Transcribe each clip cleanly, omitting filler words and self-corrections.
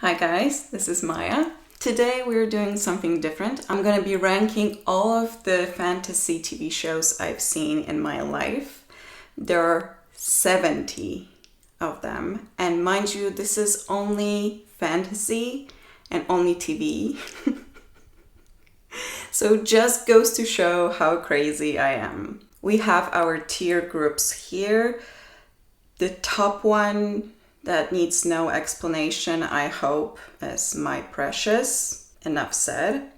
Hi guys, this is Maya. Today we're doing something different. I'm gonna be ranking all of the fantasy TV shows I've seen in my life. There are 70 of them, and mind you, this is only fantasy and only TV. So just goes to show how crazy I am. We have our tier groups here. The top one that needs no explanation, I hope, is My Precious. Enough said.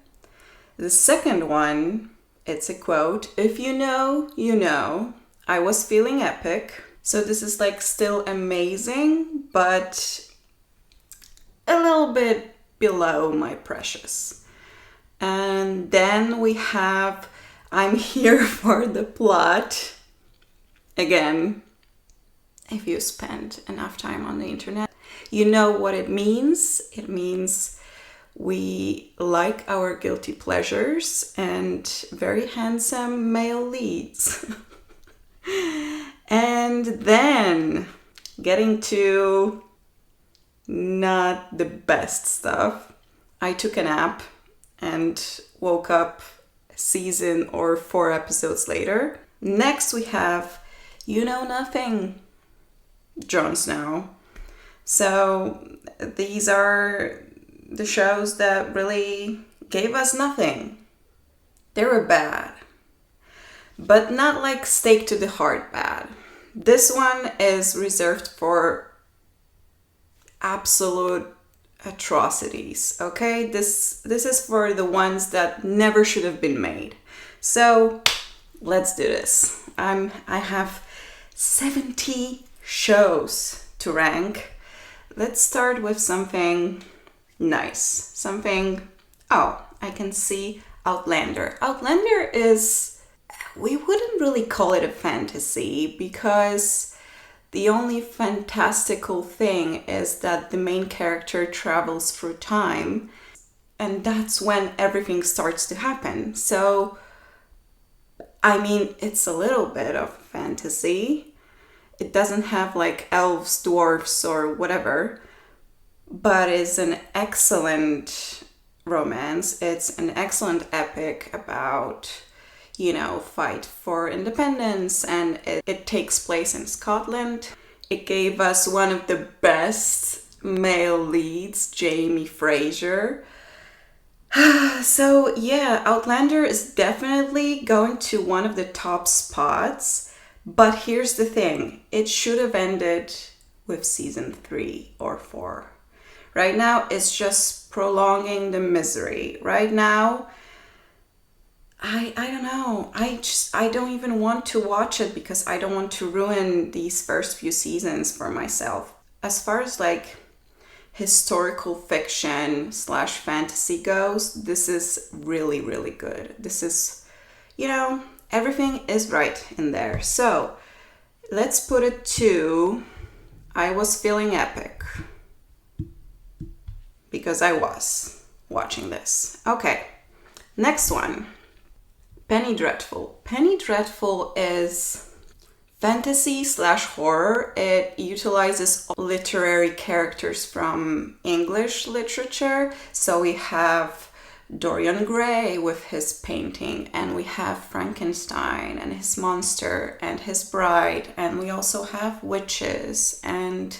The second one, it's a quote, "If you know, you know. I was feeling epic." So this is like still amazing, but a little bit below My Precious. And then we have I'm Here for the Plot. Again, if you spend enough time on the internet, you know what it means. It means we like our guilty pleasures and very handsome male leads. And then getting to not the best stuff. I took a nap and woke up a season or 4 episodes later. Next we have You Know Nothing, Jon Snow. So these are the shows that really gave us nothing. They were bad, but not like stake to the heart bad. This one is reserved for absolute atrocities, okay? This is for the ones that never should have been made. So let's do this. I have 70 shows to rank. Let's start with something nice. I can see Outlander. Outlander is, we wouldn't really call it a fantasy because the only fantastical thing is that the main character travels through time, and that's when everything starts to happen. So, I mean, it's a little bit of fantasy. It doesn't have like elves, dwarfs, or whatever, but it's an excellent romance. It's an excellent epic about, fight for independence, and it takes place in Scotland. It gave us one of the best male leads, Jamie Fraser. So yeah, Outlander is definitely going to one of the top spots. But here's the thing, it should have ended with season 3 or 4. Right now, it's just prolonging the misery. Right now, I don't know. I don't even want to watch it because I don't want to ruin these first few seasons for myself. As far as like historical fiction / fantasy goes, this is really, really good. This is, everything is right in there. So let's put it to I was feeling epic because I was watching this. Okay, next one, Penny Dreadful. Penny Dreadful is fantasy / horror. It utilizes literary characters from English literature. So we have Dorian Gray with his painting, and we have Frankenstein and his monster and his bride, and we also have witches and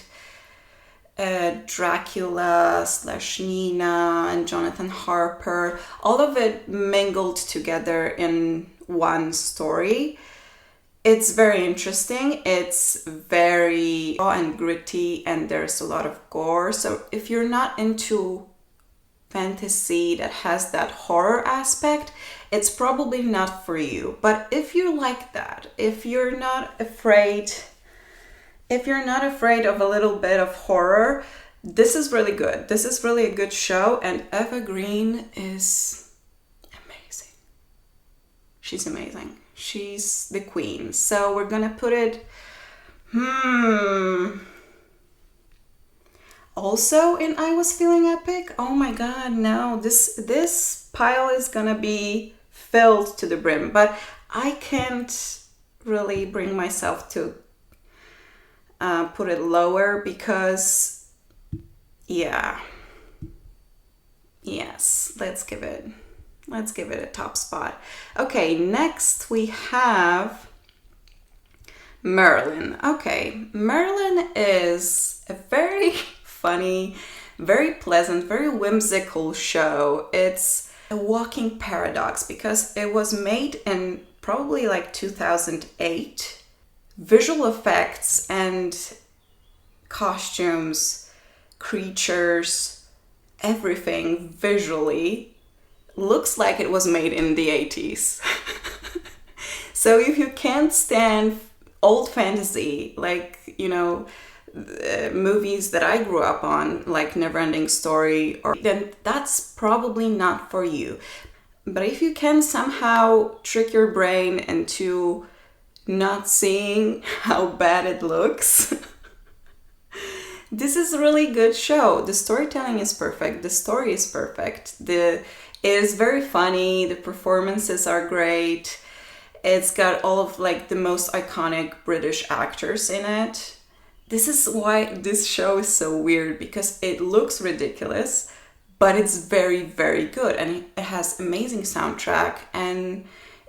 Dracula / Nina and Jonathan Harper, all of it mingled together in one story. It's very interesting. It's very raw and gritty, and there's a lot of gore. So if you're not into fantasy that has that horror aspect, it's probably not for you. But if you like that, if you're not afraid of a little bit of horror, this is really good. This is really a good show, and Eva Green is amazing. She's amazing. She's the queen. So we're gonna put it also in I Was Feeling Epic. Oh my god, no, this pile is gonna be filled to the brim, but I can't really bring myself to put it lower because, yeah, Yes, let's give it a top spot. Okay, next we have Merlin. Okay, Merlin is a very funny, very pleasant, very whimsical show. It's a walking paradox because it was made in probably like 2008. Visual effects and costumes, creatures, everything visually looks like it was made in the 80s. So if you can't stand old fantasy, like, movies that I grew up on, like Neverending Story, then that's probably not for you. But if you can somehow trick your brain into not seeing how bad it looks, this is a really good show. The storytelling is perfect. The story is perfect. It is very funny. The performances are great. It's got all of like the most iconic British actors in it. This is why this show is so weird, because it looks ridiculous, but it's very, very good. And it has amazing soundtrack, and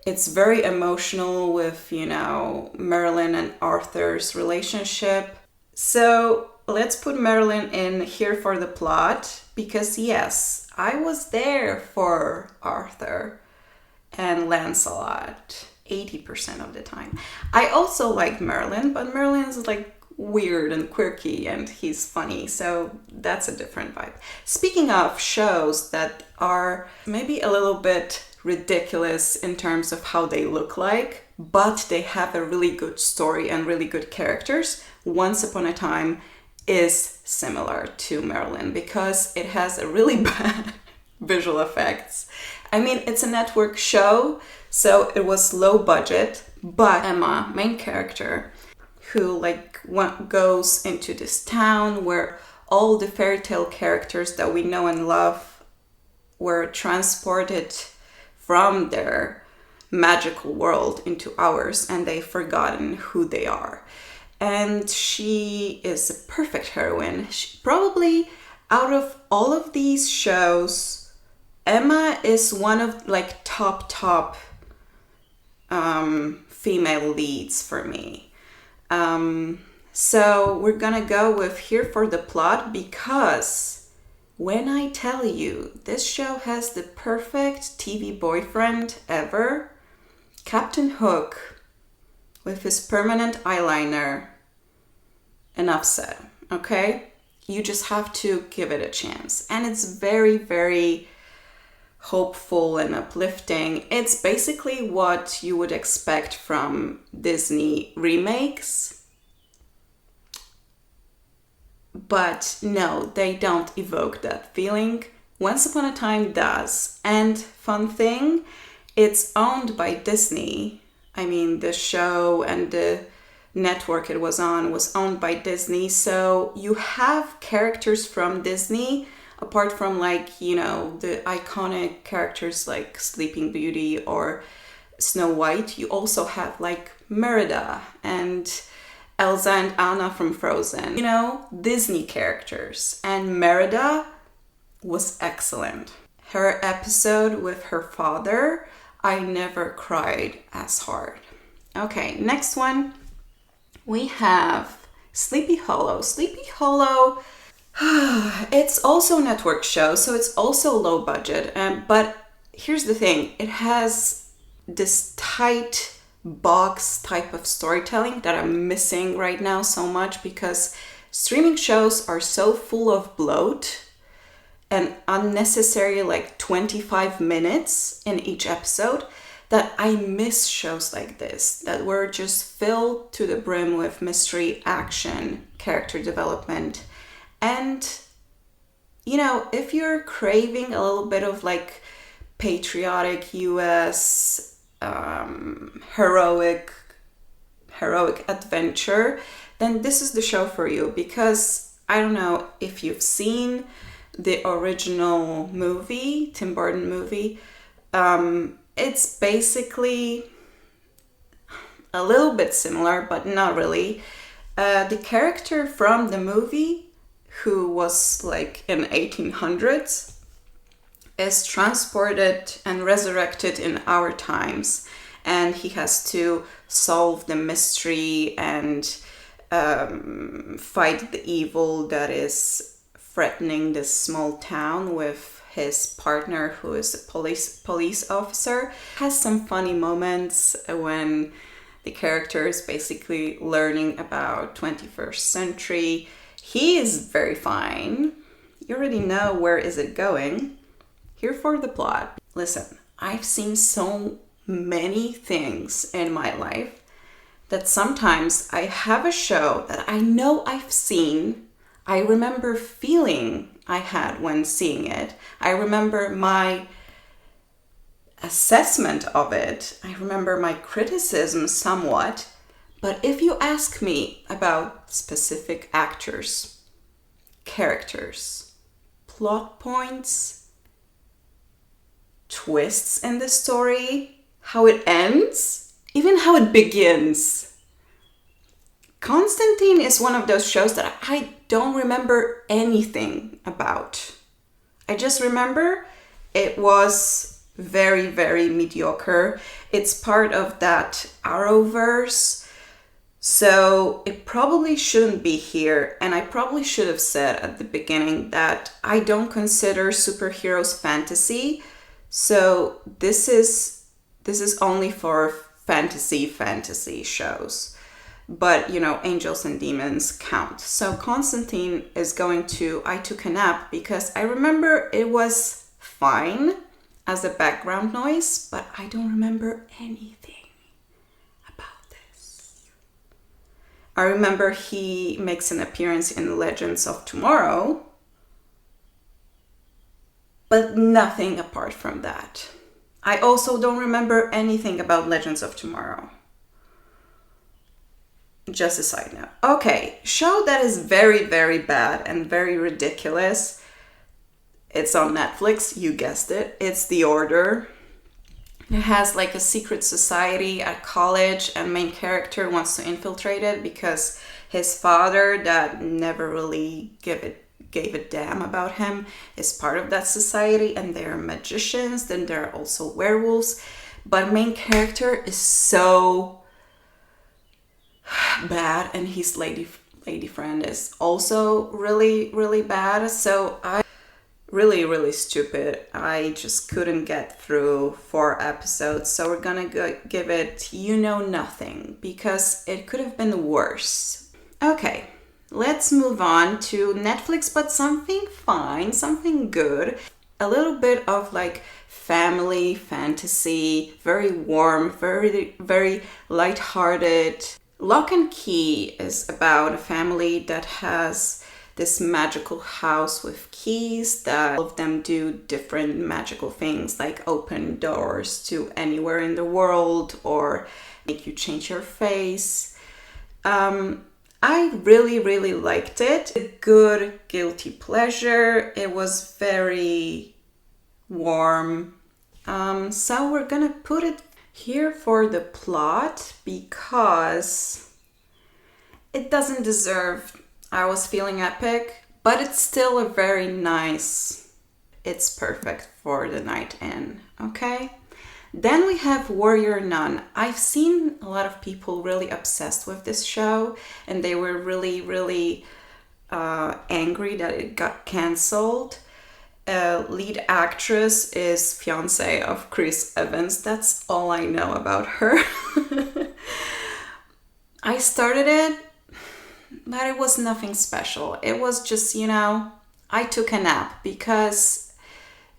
it's very emotional with, Merlin and Arthur's relationship. So let's put Merlin in here for the plot, because yes, I was there for Arthur and Lancelot 80% of the time. I also like Merlin, but Merlin is like weird and quirky and he's funny, so that's a different vibe. Speaking of shows that are maybe a little bit ridiculous in terms of how they look like, but they have a really good story and really good characters, Once Upon a Time is similar to Merlin because it has a really bad visual effects. I mean, it's a network show, so it was low budget, but Emma, main character, who goes into this town where all the fairy tale characters that we know and love were transported from their magical world into ours, and they've forgotten who they are. And she is a perfect heroine. Probably out of all of these shows, Emma is one of top female leads for me. So we're gonna go with here for the plot, because when I tell you this show has the perfect TV boyfriend ever, Captain Hook with his permanent eyeliner, enough said, okay? You just have to give it a chance. And it's very, very hopeful and uplifting. It's basically what you would expect from Disney remakes. But no, they don't evoke that feeling. Once Upon a Time does. And fun thing, it's owned by Disney. I mean, the show and the network it was on was owned by Disney. So you have characters from Disney, apart from the iconic characters like Sleeping Beauty or Snow White. You also have Merida and Elsa and Anna from Frozen. Disney characters. And Merida was excellent. Her episode with her father, I never cried as hard. Okay, next one. We have Sleepy Hollow. Sleepy Hollow, it's also a network show, so it's also low budget. But here's the thing. It has this tight box type of storytelling that I'm missing right now so much, because streaming shows are so full of bloat and unnecessary 25 minutes in each episode, that I miss shows like this that were just filled to the brim with mystery, action, character development. And if you're craving a little bit of patriotic US heroic adventure, then this is the show for you. Because I don't know if you've seen the original movie, Tim Burton movie. It's basically a little bit similar, but not really. The character from the movie, who was in 1800s, is transported and resurrected in our times, and he has to solve the mystery and fight the evil that is threatening this small town with his partner, who is a police officer. Has some funny moments when the character is basically learning about 21st century. He is very fine. You already know where is it going. Here for the plot. Listen, I've seen so many things in my life that sometimes I have a show that I know I've seen. I remember feeling I had when seeing it. I remember my assessment of it. I remember my criticism somewhat. But if you ask me about specific actors, characters, plot points, twists in the story, how it ends, even how it begins. Constantine is one of those shows that I don't remember anything about. I just remember it was very, very mediocre. It's part of that Arrowverse, so it probably shouldn't be here. And I probably should have said at the beginning that I don't consider superheroes fantasy. So this is only for fantasy shows. But, you know, angels and demons count. So Constantine is going to I Took a Nap because I remember it was fine as a background noise, but I don't remember anything about this. I remember he makes an appearance in Legends of Tomorrow, but nothing apart from that. I also don't remember anything about Legends of Tomorrow. Just a side note. Okay, show that is very, very bad and very ridiculous. It's on Netflix, you guessed it. It's The Order. It has like a secret society at college, and main character wants to infiltrate it because his father, that never really gave a damn about him, is part of that society, and they're magicians. Then there are also werewolves, but main character is so bad, and his lady friend is also really, really bad. So I really stupid. I just couldn't get through 4 episodes, so we're gonna give it you know nothing because it could have been worse. Okay, let's move on to Netflix, but something fine, something good. A little bit of like family fantasy, very warm, very, very lighthearted. Lock and Key is about a family that has this magical house with keys that all of them do different magical things, like open doors to anywhere in the world or make you change your face. I really liked it. A good guilty pleasure. It was very warm. So we're gonna put it here for the plot because it doesn't deserve I Was Feeling Epic, but it's still a very nice, it's perfect for the night in, okay? Then we have Warrior Nun. I've seen a lot of people really obsessed with this show, and they were really angry that it got cancelled. Lead actress is fiance of Chris Evans. That's all I know about her. I started it, but it was nothing special. It was just, you know, I took a nap because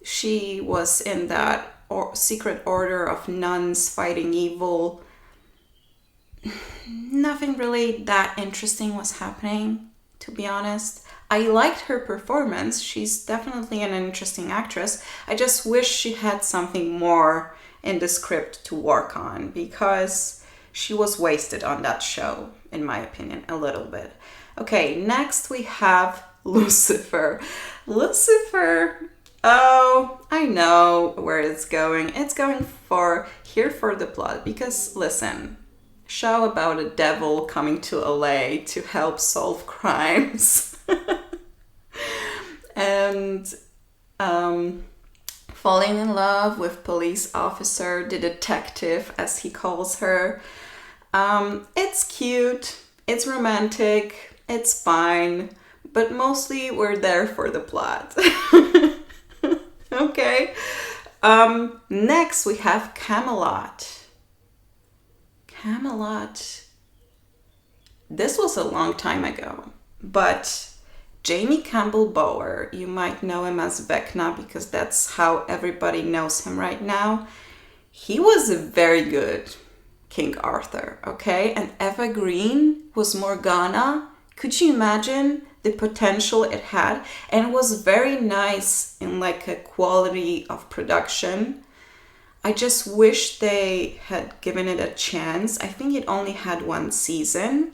she was in that secret order of nuns fighting evil. Nothing really that interesting was happening, to be honest. I liked her performance. She's definitely an interesting actress. I just wish she had something more in the script to work on because she was wasted on that show, in my opinion, a little bit. Okay, next we have Lucifer. Lucifer, oh, I know where it's going. It's going for here for the plot because listen, show about a devil coming to LA to help solve crimes. And falling in love with police officer, the detective as he calls her. It's cute, it's romantic, it's fine, but mostly we're there for the plot. Okay. Next we have Camelot. Camelot. This was a long time ago, but Jamie Campbell Bower, you might know him as Vecna because that's how everybody knows him right now. He was a very good King Arthur, okay? And Eva Green was Morgana. Could you imagine the potential it had? And it was very nice in like a quality of production. I just wish they had given it a chance. I think it only had one season,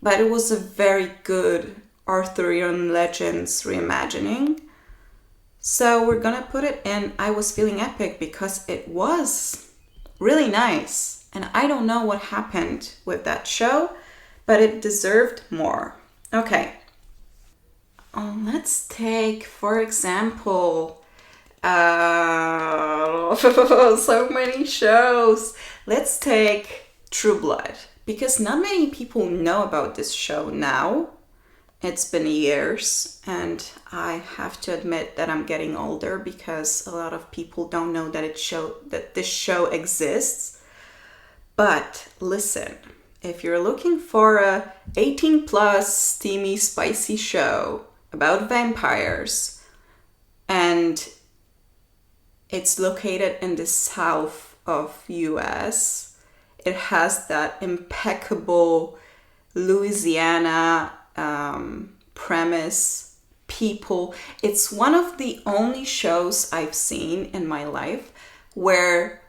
but it was a very good Arthurian Legends reimagining. So we're gonna put it in I Was Feeling Epic because it was really nice. And I don't know what happened with that show, but it deserved more. Okay. Let's take, for example, so many shows. Let's take True Blood, because not many people know about this show now. It's been years, and I have to admit that I'm getting older because a lot of people don't know that this show exists. But listen, if you're looking for a 18 plus steamy spicy show about vampires and it's located in the south of US, it has that impeccable Louisiana premise, people. It's one of the only shows I've seen in my life where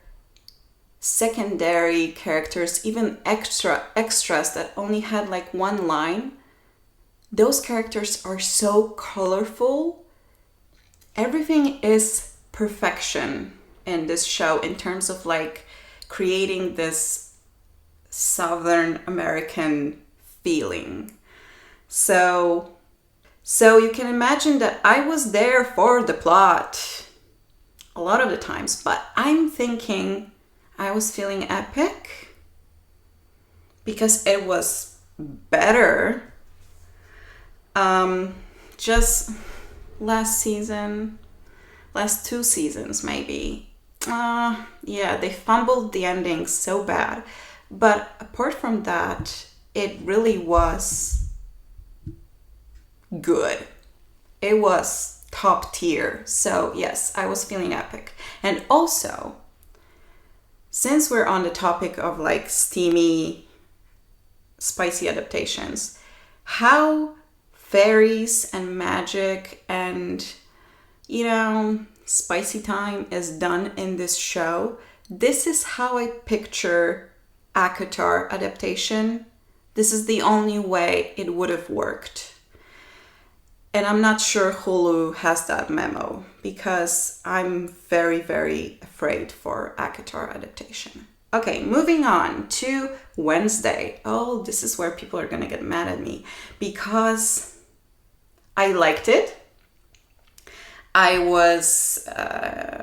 secondary characters, even extras that only had like one line, those characters are so colorful. Everything is perfection in this show in terms of like creating this Southern American feeling. So you can imagine that I was there for the plot a lot of the times, but I'm thinking I Was Feeling Epic because it was better. Just last two seasons maybe. Yeah, they fumbled the ending so bad. But apart from that, it really was good. It was top tier. So yes, I Was Feeling Epic. And also, since we're on the topic of like steamy, spicy adaptations, how fairies and magic and, spicy time is done in this show, this is how I picture ACOTAR adaptation. This is the only way it would have worked. And I'm not sure Hulu has that memo because I'm very, very afraid for ACOTAR adaptation. Okay, moving on to Wednesday. Oh, this is where people are going to get mad at me because I liked it. I was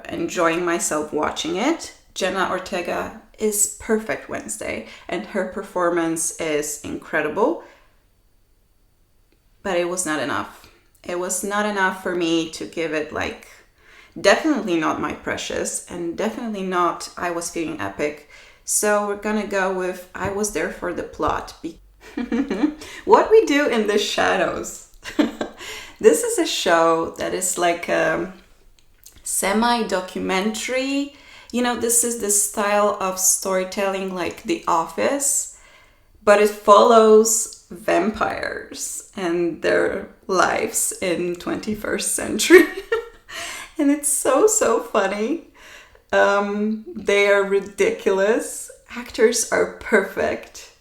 enjoying myself watching it. Jenna Ortega is perfect Wednesday and her performance is incredible. But it was not enough. It was not enough for me to give it definitely not My Precious and definitely not I Was Feeling Epic. So we're gonna go with I Was There for the Plot. What We Do in the Shadows. This is a show that is like a semi-documentary. This is the style of storytelling like The Office, but it follows vampires and their lives in 21st century. And it's so funny. They are ridiculous. Actors are perfect.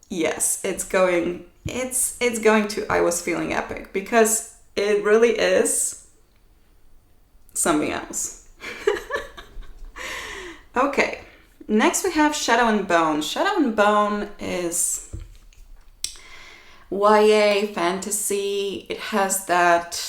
Yes, it's going to I Was Feeling Epic because it really is something else. Okay, next we have Shadow and Bone. Shadow and Bone is YA fantasy. It has that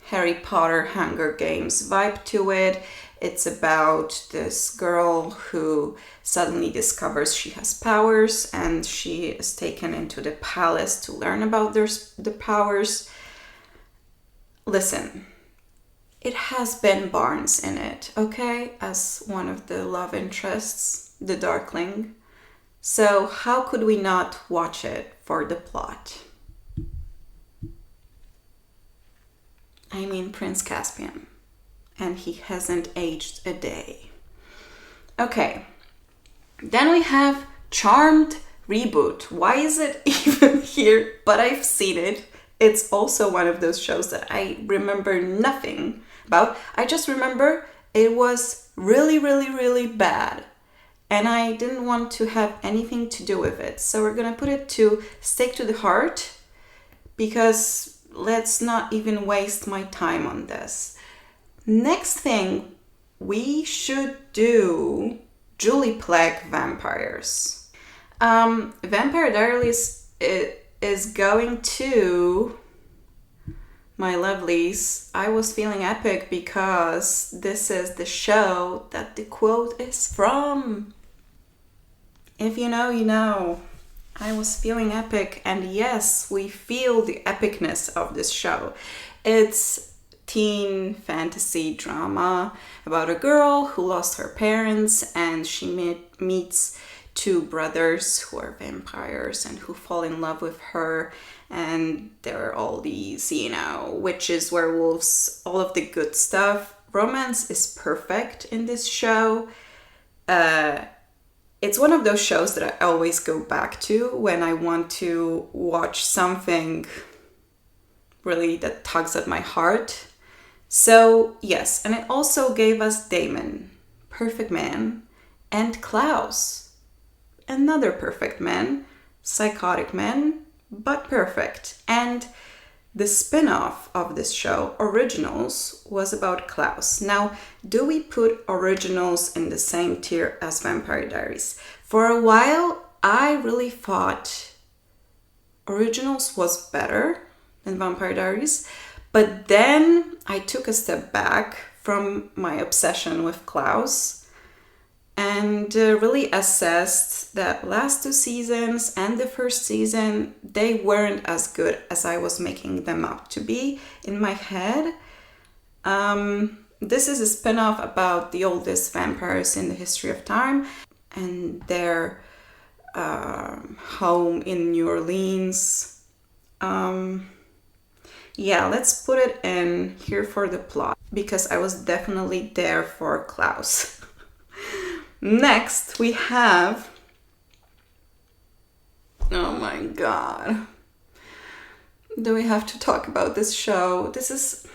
Harry Potter Hunger Games vibe to it. It's about this girl who suddenly discovers she has powers, and she is taken into the palace to learn about the powers. Listen, it has Ben Barnes in it, okay, as one of the love interests, the Darkling. So how could we not watch it for the plot? I mean, Prince Caspian. And he hasn't aged a day. Okay. Then we have Charmed Reboot. Why is it even here? But I've seen it. It's also one of those shows that I remember nothing about. I just remember it was really, really, really bad. And I didn't want to have anything to do with it. So we're going to put it to Stake to the Heart, because let's not even waste my time on this. Next thing, we should do Julie Plec Vampires. Vampire Diaries is going to my lovelies. I was feeling epic because this is the show that the quote is from. If you know, you know. I was feeling epic, and yes, we feel the epicness of this show. It's teen fantasy drama about a girl who lost her parents, and she meets two brothers who are vampires and who fall in love with her. And there are all these, witches, werewolves, all of the good stuff. Romance is perfect in this show. It's one of those shows that I always go back to when I want to watch something really that tugs at my heart. So yes, and it also gave us Damon, perfect man, and Klaus, another perfect man, psychotic man, but perfect. And the spin-off of this show, Originals, was about Klaus. Now, do we put Originals in the same tier as Vampire Diaries? For a while, I really thought Originals was better than Vampire Diaries, but then I took a step back from my obsession with Klaus and really assessed that last two seasons and the first season, they weren't as good as I was making them out to be in my head. This is a spin-off about the oldest vampires in the history of time and their home in New Orleans. Yeah, let's put it in here for the plot, because I was definitely there for Klaus. Next, we have... Oh my god. Do we have to talk about this show? This is...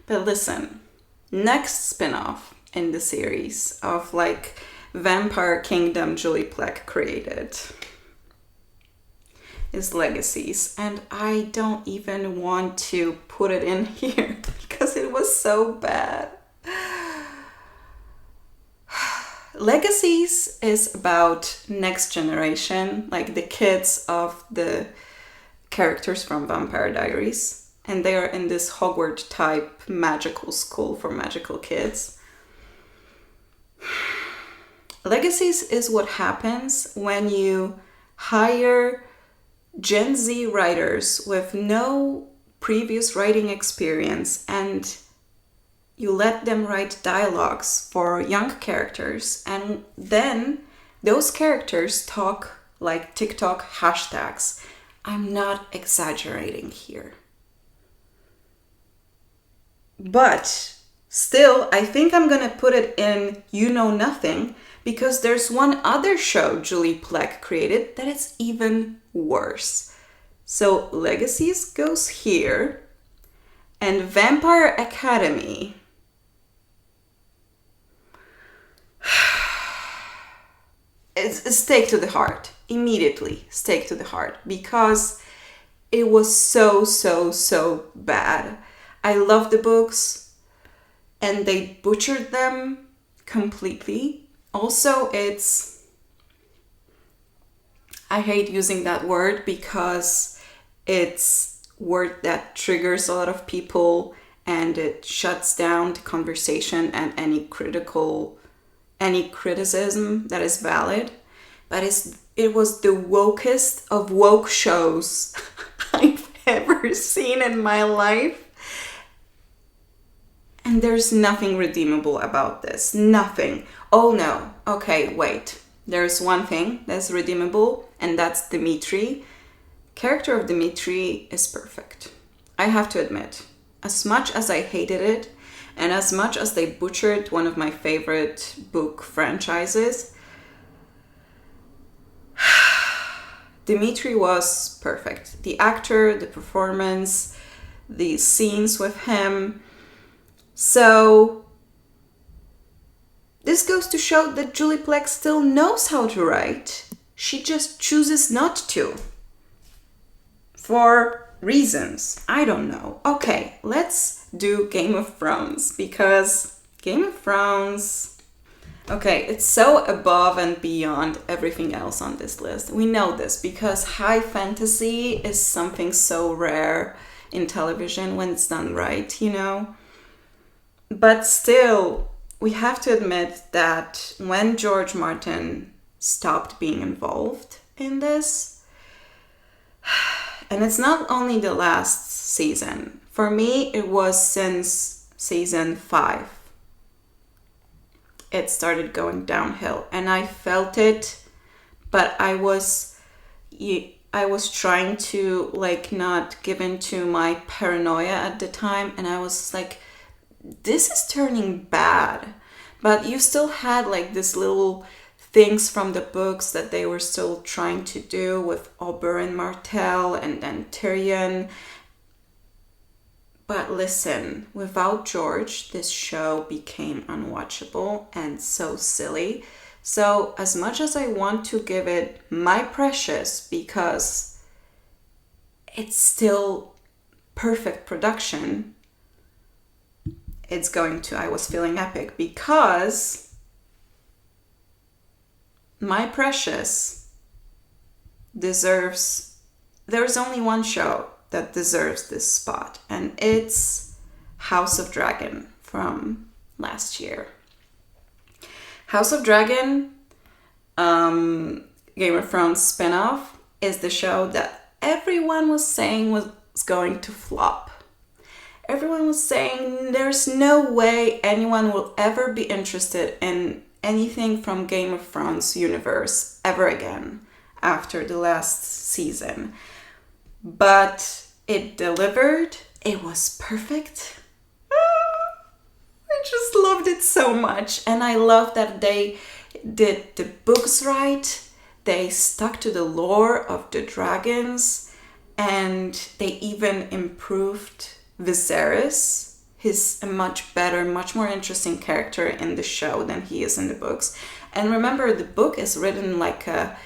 But listen, next spin-off in the series of Vampire Kingdom Julie Plec created is Legacies, and I don't even want to put it in here because it was so bad. Legacies is about next generation, the kids of the characters from Vampire Diaries, and they are in this Hogwarts type magical school for magical kids. Legacies is what happens when you hire Gen Z writers with no previous writing experience and you let them write dialogues for young characters, and then those characters talk like TikTok hashtags. I'm not exaggerating here. But still, I think I'm gonna put it in You Know Nothing, because there's one other show Julie Plec created that is even worse. So Legacies goes here, and Vampire Academy. It's a stake to the heart. Immediately stake to the heart, because it was so bad. I love the books and they butchered them completely. Also, I hate using that word because it's word that triggers a lot of people, and it shuts down the conversation and any criticism that is valid. But it was the wokest of woke shows I've ever seen in my life. And there's nothing redeemable about this. Nothing. Oh no. Okay, wait. There's one thing that's redeemable, and that's Dimitri. Character of Dimitri is perfect. I have to admit, as much as I hated it, and as much as they butchered one of my favorite book franchises, Dimitri was perfect. The actor, the performance, the scenes with him. So this goes to show that Julie Plec still knows how to write. She just chooses not to. For reasons. I don't know. Okay, let's do Game of Thrones, because Game of Thrones... Okay, it's so above and beyond everything else on this list. We know this because high fantasy is something so rare in television when it's done right, you know? But still, we have to admit that when George Martin stopped being involved in this, and it's not only the last season. For me, it was since season 5. It started going downhill, and I felt it, but I was trying to not give in to my paranoia at the time, and I was like, this is turning bad. But you still had this little things from the books that they were still trying to do with Oberyn Martell and then Tyrion. But listen, without George, this show became unwatchable and so silly. So as much as I want to give it my precious, because it's still perfect production, I was feeling epic, because my precious deserves, there's only one show that deserves this spot, and it's House of Dragon from last year. House of Dragon, Game of Thrones spinoff, is the show that everyone was saying was going to flop. Everyone was saying there's no way anyone will ever be interested in anything from Game of Thrones universe ever again after the last season. But it delivered. It was perfect. I just loved it so much. And I love that they did the books right. They stuck to the lore of the dragons. And they even improved Viserys. He's a much better, much more interesting character in the show than he is in the books. And remember, the book is written like a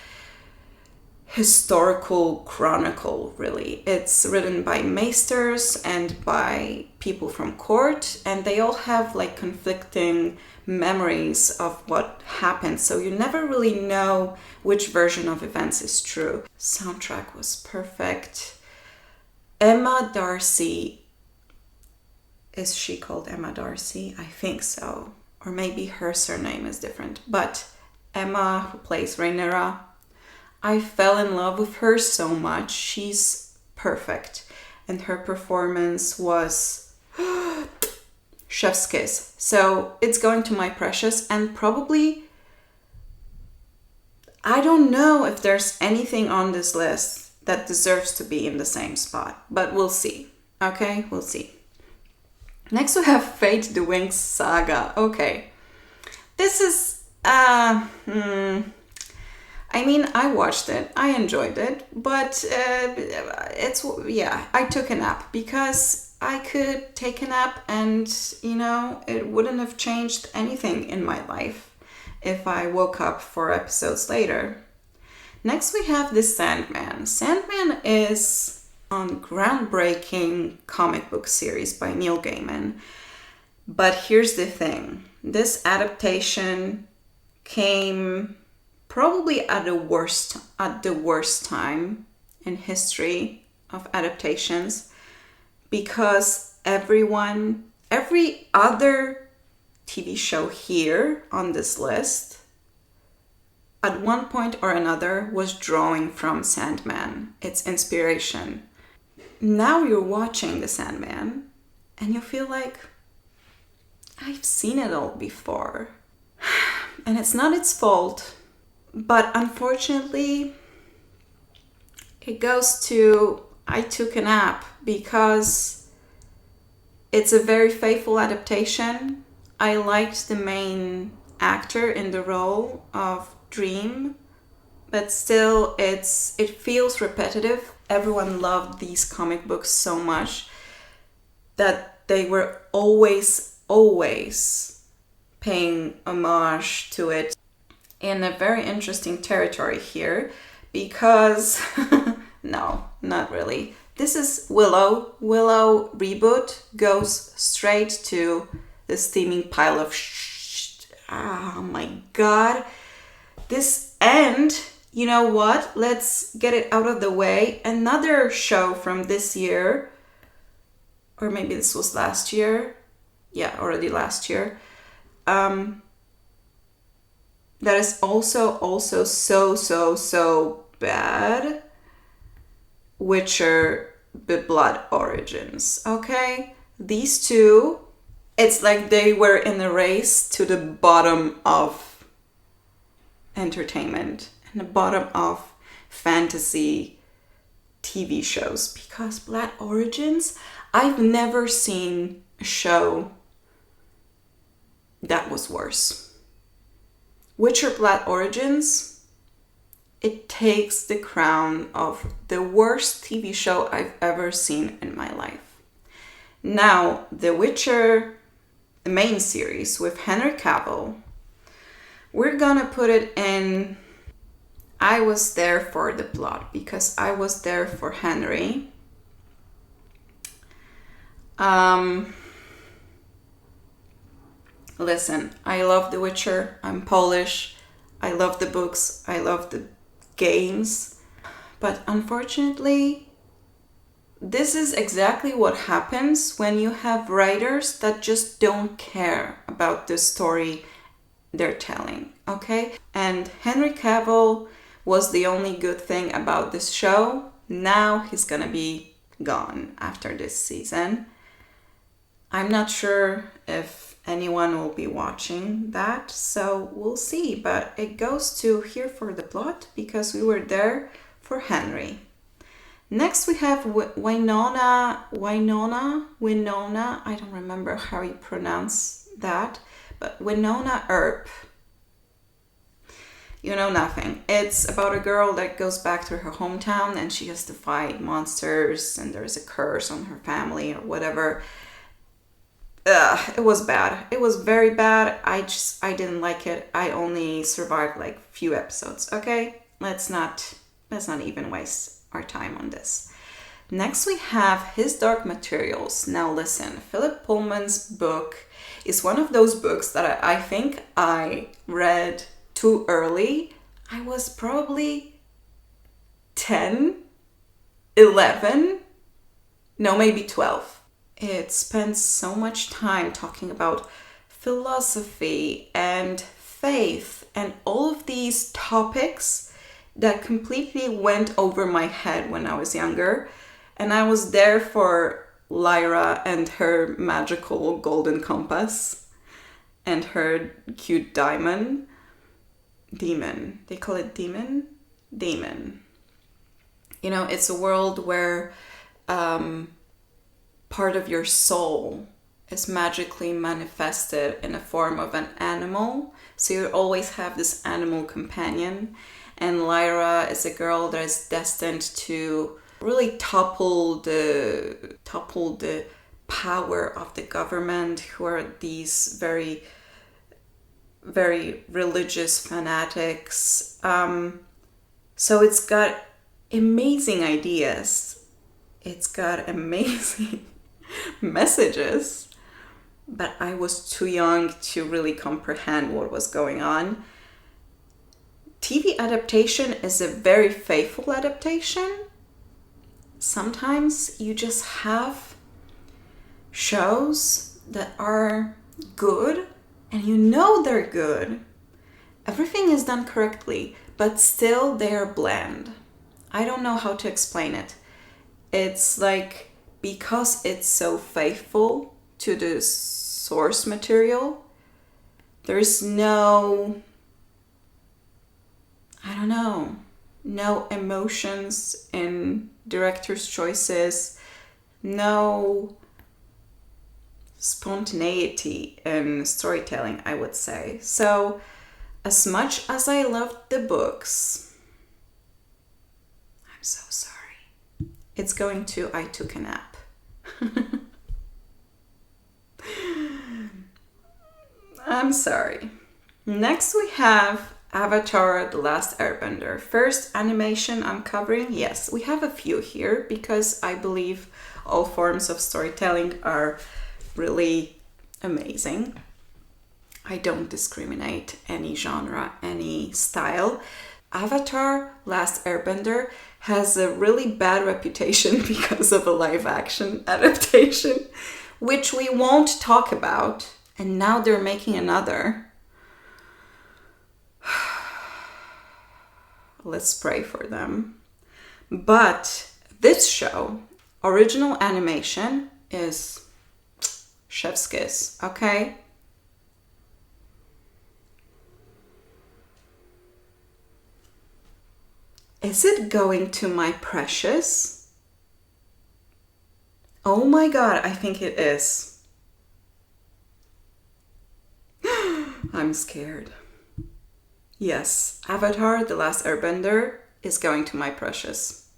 historical chronicle, really. It's written by maesters and by people from court, and they all have conflicting memories of what happened, so you never really know which version of events is true. Soundtrack was perfect. Emma Darcy, is she called Emma Darcy? I think so. Or maybe her surname is different. But Emma, who plays Rhaenyra, I fell in love with her so much. She's perfect. And her performance was chef's kiss. So it's going to my precious, and probably, I don't know if there's anything on this list that deserves to be in the same spot, but we'll see. Okay, we'll see. Next we have Fate the Winx Saga. Okay. This is, I watched it. I enjoyed it. But I took a nap because I could take a nap and, it wouldn't have changed anything in my life if I woke up 4 episodes later. Next we have The Sandman. Sandman is on groundbreaking comic book series by Neil Gaiman. But here's the thing. This adaptation came probably at the worst time in history of adaptations because every other TV show here on this list at one point or another was drawing from Sandman, its inspiration. Now you're watching The Sandman and you feel like, I've seen it all before. And it's not its fault, but unfortunately, it goes to I took a nap because it's a very faithful adaptation. I liked the main actor in the role of Dream, but still it feels repetitive. Everyone loved these comic books so much that they were always paying homage to it in a very interesting territory here because no, not really. This is Willow. Willow reboot goes straight to the steaming pile of oh my god. This end, you know what? Let's get it out of the way. Another show from this year, or maybe this was last year. Yeah, already last year. That is also so bad. Witcher, The Blood Origins. Okay, these two, it's like they were in a race to the bottom of entertainment and the bottom of fantasy TV shows, because Blood Origins, I've never seen a show that was worse. Witcher Blood Origins, it takes the crown of the worst TV show I've ever seen in my life. Now, The Witcher, the main series with Henry Cavill, we're gonna put it in I was there for the plot because I was there for Henry. Listen, I love The Witcher. I'm Polish. I love the books. I love the games. But unfortunately, this is exactly what happens when you have writers that just don't care about the story they're telling, okay? And Henry Cavill was the only good thing about this show. Now he's gonna be gone after this season. I'm not sure if anyone will be watching that, so we'll see. But it goes to Here for the Plot because we were there for Henry. Next we have Winona, I don't remember how you pronounce that, but Winona Earp. You know nothing. It's about a girl that goes back to her hometown and she has to fight monsters and there's a curse on her family or whatever. It was bad. It was very bad. I didn't like it. I only survived like few episodes. Okay, let's not even waste our time on this. Next we have His Dark Materials. Now listen, Philip Pullman's book is one of those books that I think I read too early. I was probably 10, 11, no, maybe 12. It spends so much time talking about philosophy and faith and all of these topics that completely went over my head when I was younger. And I was there for Lyra and her magical golden compass and her cute demon. They call it demon? Demon. You know, it's a world where part of your soul is magically manifested in the form of an animal. So you always have this animal companion. And Lyra is a girl that is destined to really topple the power of the government, who are these very, very religious fanatics. So it's got amazing ideas. It's got amazing messages, but I was too young to really comprehend what was going on. TV adaptation is a very faithful adaptation. sometimes you just have shows that are good and you know they're good. Everything is done correctly, but still they are bland. I don't know how to explain it. It's like because it's so faithful to the source material, there's no, I don't know, no emotions in director's choices, no spontaneity in storytelling, I would say. So, as much as I loved the books, I'm so sorry. It's going to I Took a Nap. I'm sorry. Next we have Avatar The Last Airbender. First animation I'm covering. Yes, we have a few here because I believe all forms of storytelling are really amazing. I don't discriminate any genre, any style. Avatar Last Airbender has a really bad reputation because of a live action adaptation, which we won't talk about. And now they're making another. Let's pray for them. But this show, original animation, is chef's kiss, okay? Is it going to my precious? Oh my god, I think it is. I'm scared. Yes, Avatar The Last Airbender is going to my precious.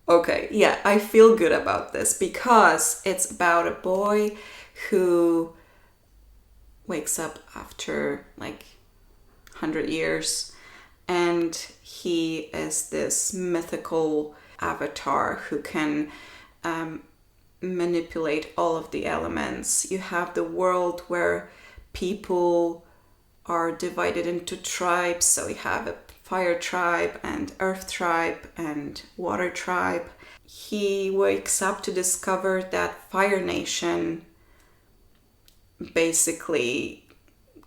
Okay, yeah, I feel good about this because it's about a boy who wakes up after like 100 years and he is this mythical avatar who can manipulate all of the elements. You have the world where people are divided into tribes. So we have a fire tribe and earth tribe and water tribe. He wakes up to discover that Fire Nation basically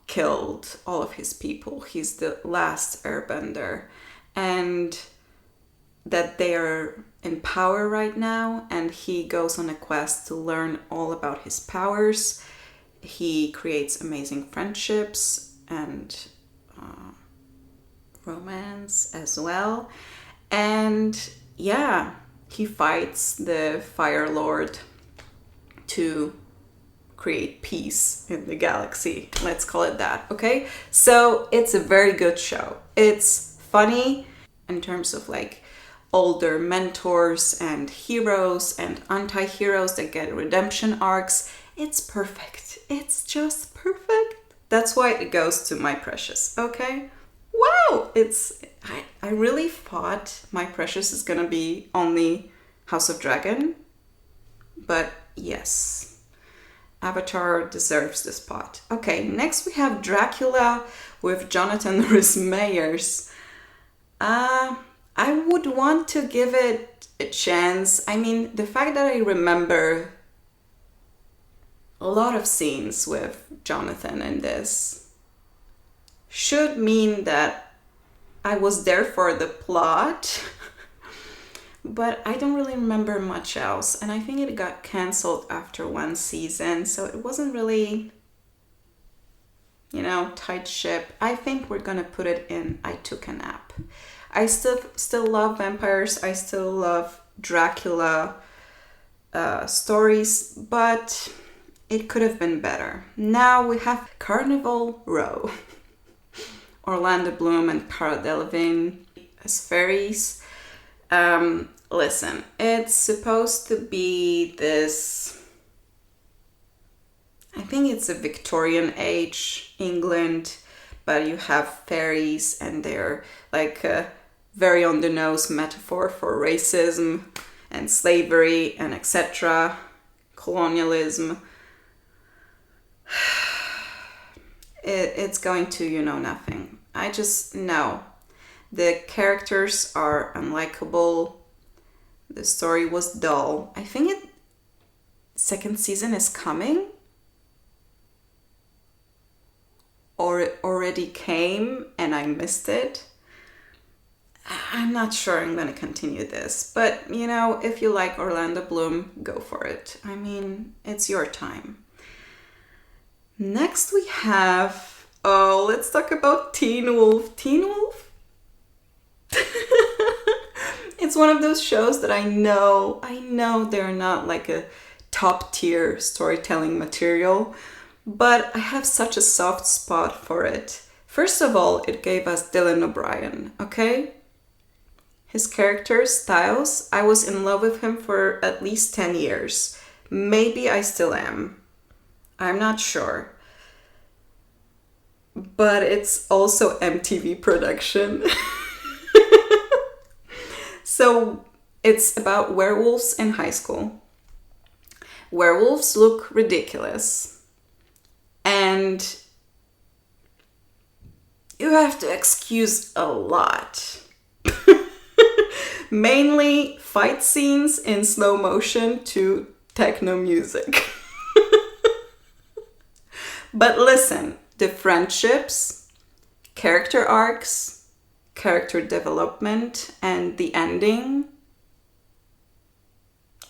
killed all of his people. He's the last airbender. And that they are in power right now. And he goes on a quest to learn all about his powers. He creates amazing friendships and romance as well. And yeah, he fights the Fire Lord to create peace in the galaxy. Let's call it that, okay? So it's a very good show. It's funny in terms of like older mentors and heroes and anti-heroes that get redemption arcs. It's perfect. It's just perfect. That's why it goes to my precious, okay? Wow! I really thought my precious is gonna be only House of Dragon. But yes, Avatar deserves the spot. Okay, next we have Dracula with Jonathan Rhys-Meyers. I would want to give it a chance. I mean, the fact that I remember a lot of scenes with Jonathan in this should mean that I was there for the plot. But I don't really remember much else. And I think it got cancelled after one season. So it wasn't really, tight ship. I think we're gonna put it in I Took a Nap. I still love vampires. I still love Dracula stories. But it could have been better. Now we have Carnival Row. Orlando Bloom and Cara Delevingne as fairies. Listen, it's supposed to be this, I think it's a Victorian age England, but you have fairies and they're like a very on the nose metaphor for racism and slavery and etc. Colonialism. It's going to nothing. I just know the characters are unlikable. The story was dull. I think second season is coming, or it already came and I missed it. I'm not sure I'm gonna continue this, but if you like Orlando Bloom, go for it. I mean, it's your time. Next we have, let's talk about Teen Wolf. Teen Wolf? It's one of those shows that I know they're not like a top tier storytelling material, but I have such a soft spot for it. First of all, it gave us Dylan O'Brien, okay? His character, Styles, I was in love with him for at least 10 years. Maybe I still am. I'm not sure. But it's also MTV production. So it's about werewolves in high school. Werewolves look ridiculous. And you have to excuse a lot. Mainly fight scenes in slow motion to techno music. But listen, the friendships, character arcs, character development, and the ending.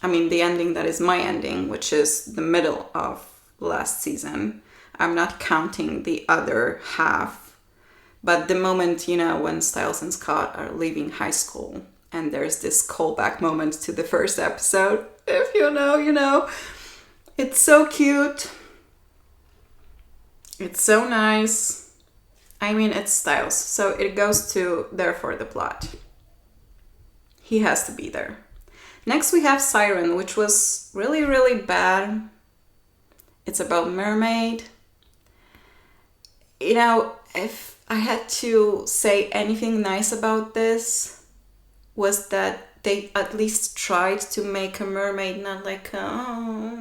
I mean, the ending that is my ending, which is the middle of last season. I'm not counting the other half. But the moment, when Styles and Scott are leaving high school, and there's this callback moment to the first episode. If you know. It's so cute. It's so nice. I mean, it's Styles, so it goes to there for the plot. He has to be there. Next we have Siren, which was really, really bad. It's about mermaid. If I had to say anything nice about this, was that they at least tried to make a mermaid not like a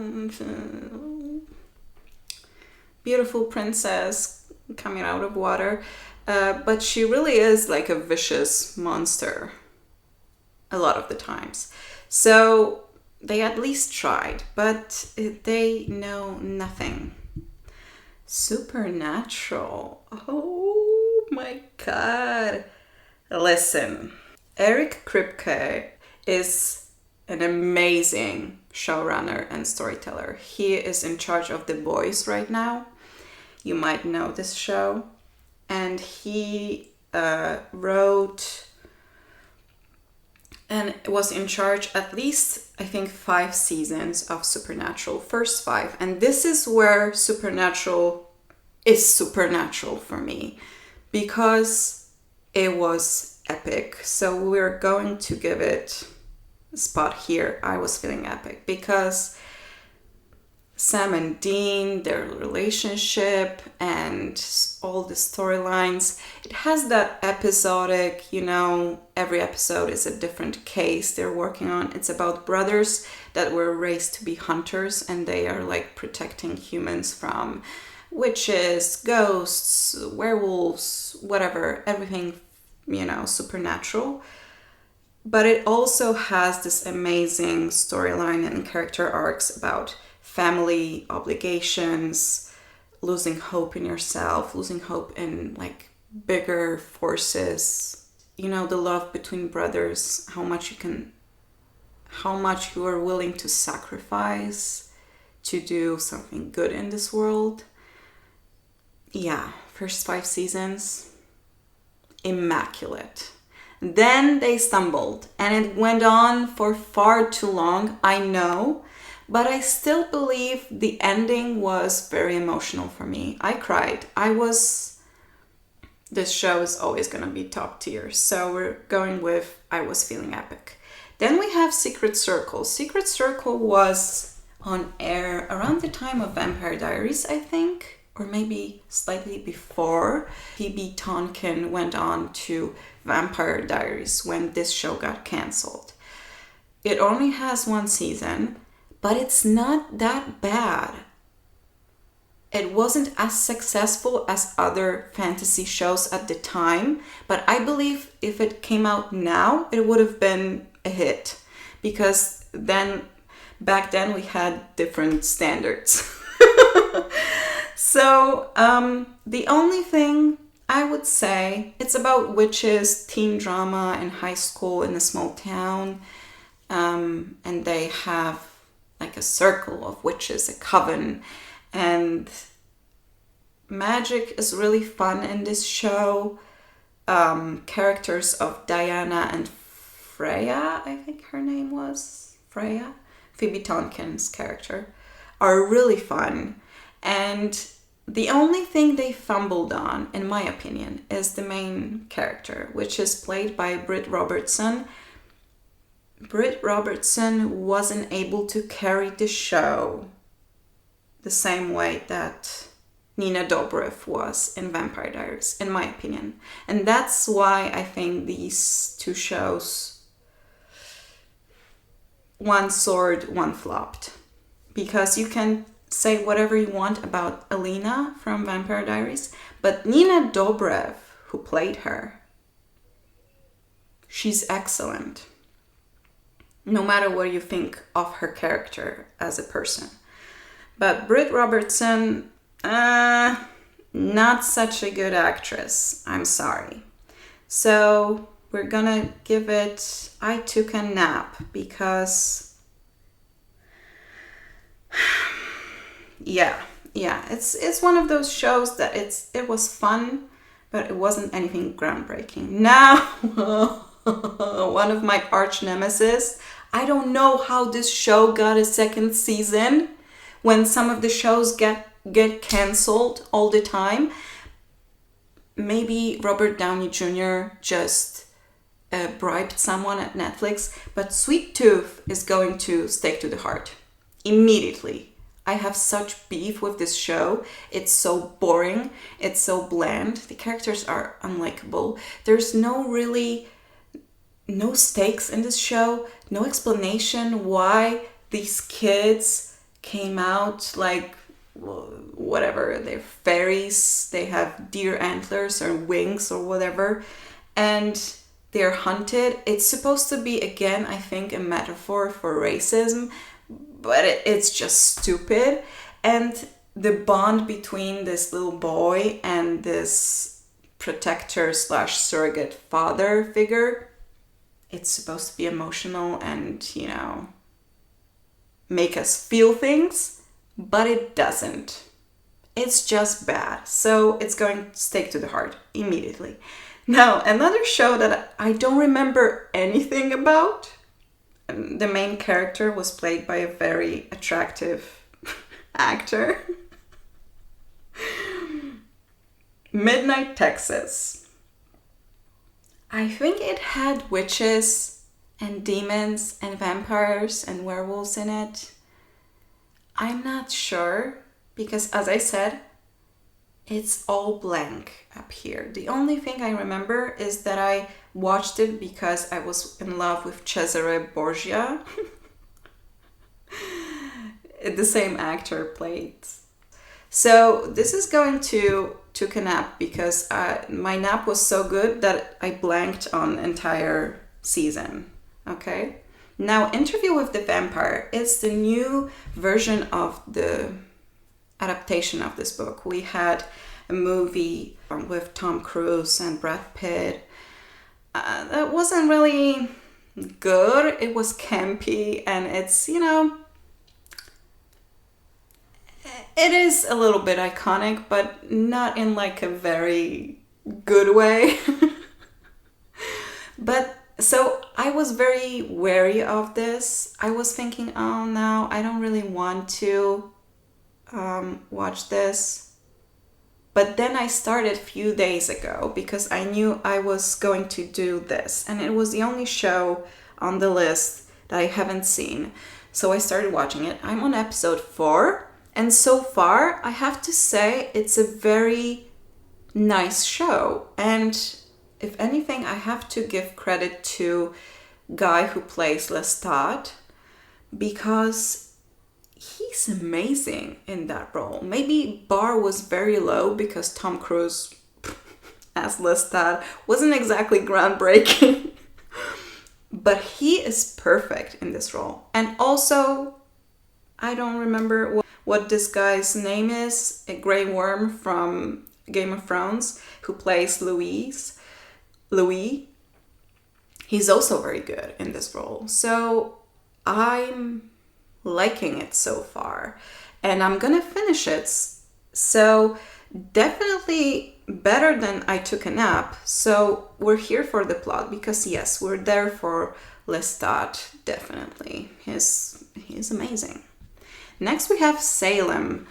beautiful princess coming out of water, but she really is like a vicious monster a lot of the times. So they at least tried, but they know nothing. Supernatural. Oh my god. Listen. Eric Kripke is an amazing showrunner and storyteller. He is in charge of The Boys right now. You might know this show. And he wrote and was in charge at least, I think, 5 seasons of Supernatural. First 5. And this is where Supernatural is supernatural for me. Because it was epic. So we're going to give it a spot here. I was feeling epic because Sam and Dean, their relationship and all the storylines, it has that episodic, every episode is a different case they're working on. It's about brothers that were raised to be hunters, and they are like protecting humans from witches, ghosts, werewolves, whatever, everything supernatural. But it also has this amazing storyline and character arcs about family obligations, losing hope in yourself, losing hope in like bigger forces, the love between brothers, how much you are willing to sacrifice to do something good in this world. Yeah, first 5 seasons, immaculate. Then they stumbled and it went on for far too long, I know, but I still believe the ending was very emotional for me. I cried. This show is always going to be top tier, so we're going with I was feeling epic. Then we have Secret Circle. Secret Circle was on air around the time of Vampire Diaries, I think, or maybe slightly before. Phoebe Tonkin went on to Vampire Diaries when this show got cancelled. It only has 1 season, but it's not that bad. It wasn't as successful as other fantasy shows at the time, but I believe if it came out now, it would have been a hit. because back then we had different standards. So the only thing I would say, it's about witches, teen drama in high school in a small town, and they have like a circle of witches, a coven, and magic is really fun in this show. Characters of Diana and Freya, I think her name was Freya, Phoebe Tonkin's character, are really fun. And the only thing they fumbled on, in my opinion, is the main character, which is played by Britt Robertson. Britt Robertson wasn't able to carry the show the same way that Nina Dobrev was in Vampire Diaries, in my opinion. And that's why I think these two shows, one soared, one flopped. Because you can say whatever you want about Alina from Vampire Diaries, but Nina Dobrev, who played her, she's excellent. No matter what you think of her character as a person. But Britt Robertson, not such a good actress. I'm sorry. So we're gonna give it, I took a nap, because yeah, it's one of those shows that it was fun, but it wasn't anything groundbreaking. Now, one of my arch nemesis, I don't know how this show got a second season when some of the shows get cancelled all the time. Maybe Robert Downey Jr. just bribed someone at Netflix, but Sweet Tooth is going to Stake to the Heart immediately. I have such beef with this show. It's so boring. It's so bland. The characters are unlikable. There's no stakes in this show. No explanation why these kids came out like whatever. They're fairies. They have deer antlers or wings or whatever. And they're hunted. It's supposed to be, again, I think, a metaphor for racism. But it's just stupid. And the bond between this little boy and this protector / surrogate father figure, it's supposed to be emotional and, make us feel things, but it doesn't. It's just bad. So it's going to Stake to the Heart immediately. Now, another show that I don't remember anything about. The main character was played by a very attractive actor. Midnight Texas. I think it had witches and demons and vampires and werewolves in it. I'm not sure, because as I said, it's all blank up here. The only thing I remember is that I watched it because I was in love with Cesare Borgia. The same actor played. So this is going to took a nap because my nap was so good that I blanked on entire season. Okay. Now, Interview with the Vampire is the new version of the adaptation of this book. We had a movie with Tom Cruise and Brad Pitt. That wasn't really good. It was campy, and it's, it is a little bit iconic, but not in like a very good way. But so I was very wary of this. I was thinking, oh no, I don't really want to watch this. But then I started a few days ago because I knew I was going to do this. And it was the only show on the list that I haven't seen. So I started watching it. I'm on episode 4. And so far, I have to say, it's a very nice show. And if anything, I have to give credit to guy who plays Lestat, because he's amazing in that role. Maybe bar was very low because Tom Cruise as Lestat wasn't exactly groundbreaking. but he is perfect in this role. And also, I don't remember what this guy's name is, a Grey Worm from Game of Thrones, who plays Louis. He's also very good in this role. So I'm liking it so far. And I'm gonna finish it. So definitely better than I Took a Nap. So we're here for the plot because yes, we're there for Lestat, definitely. He's amazing. Next we have Salem.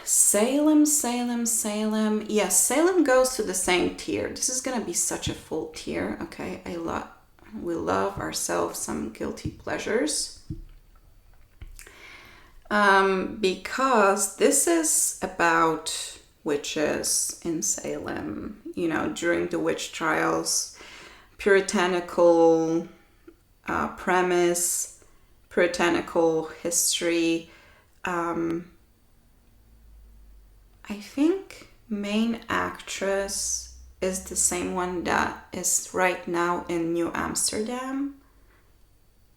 Salem. Yes, Salem goes to the same tier. This is gonna be such a full tier. Okay, we love ourselves some guilty pleasures. Because this is about witches in Salem, you know, during the witch trials, puritanical premise, puritanical history. I think main actress is the same one that is right now in New Amsterdam.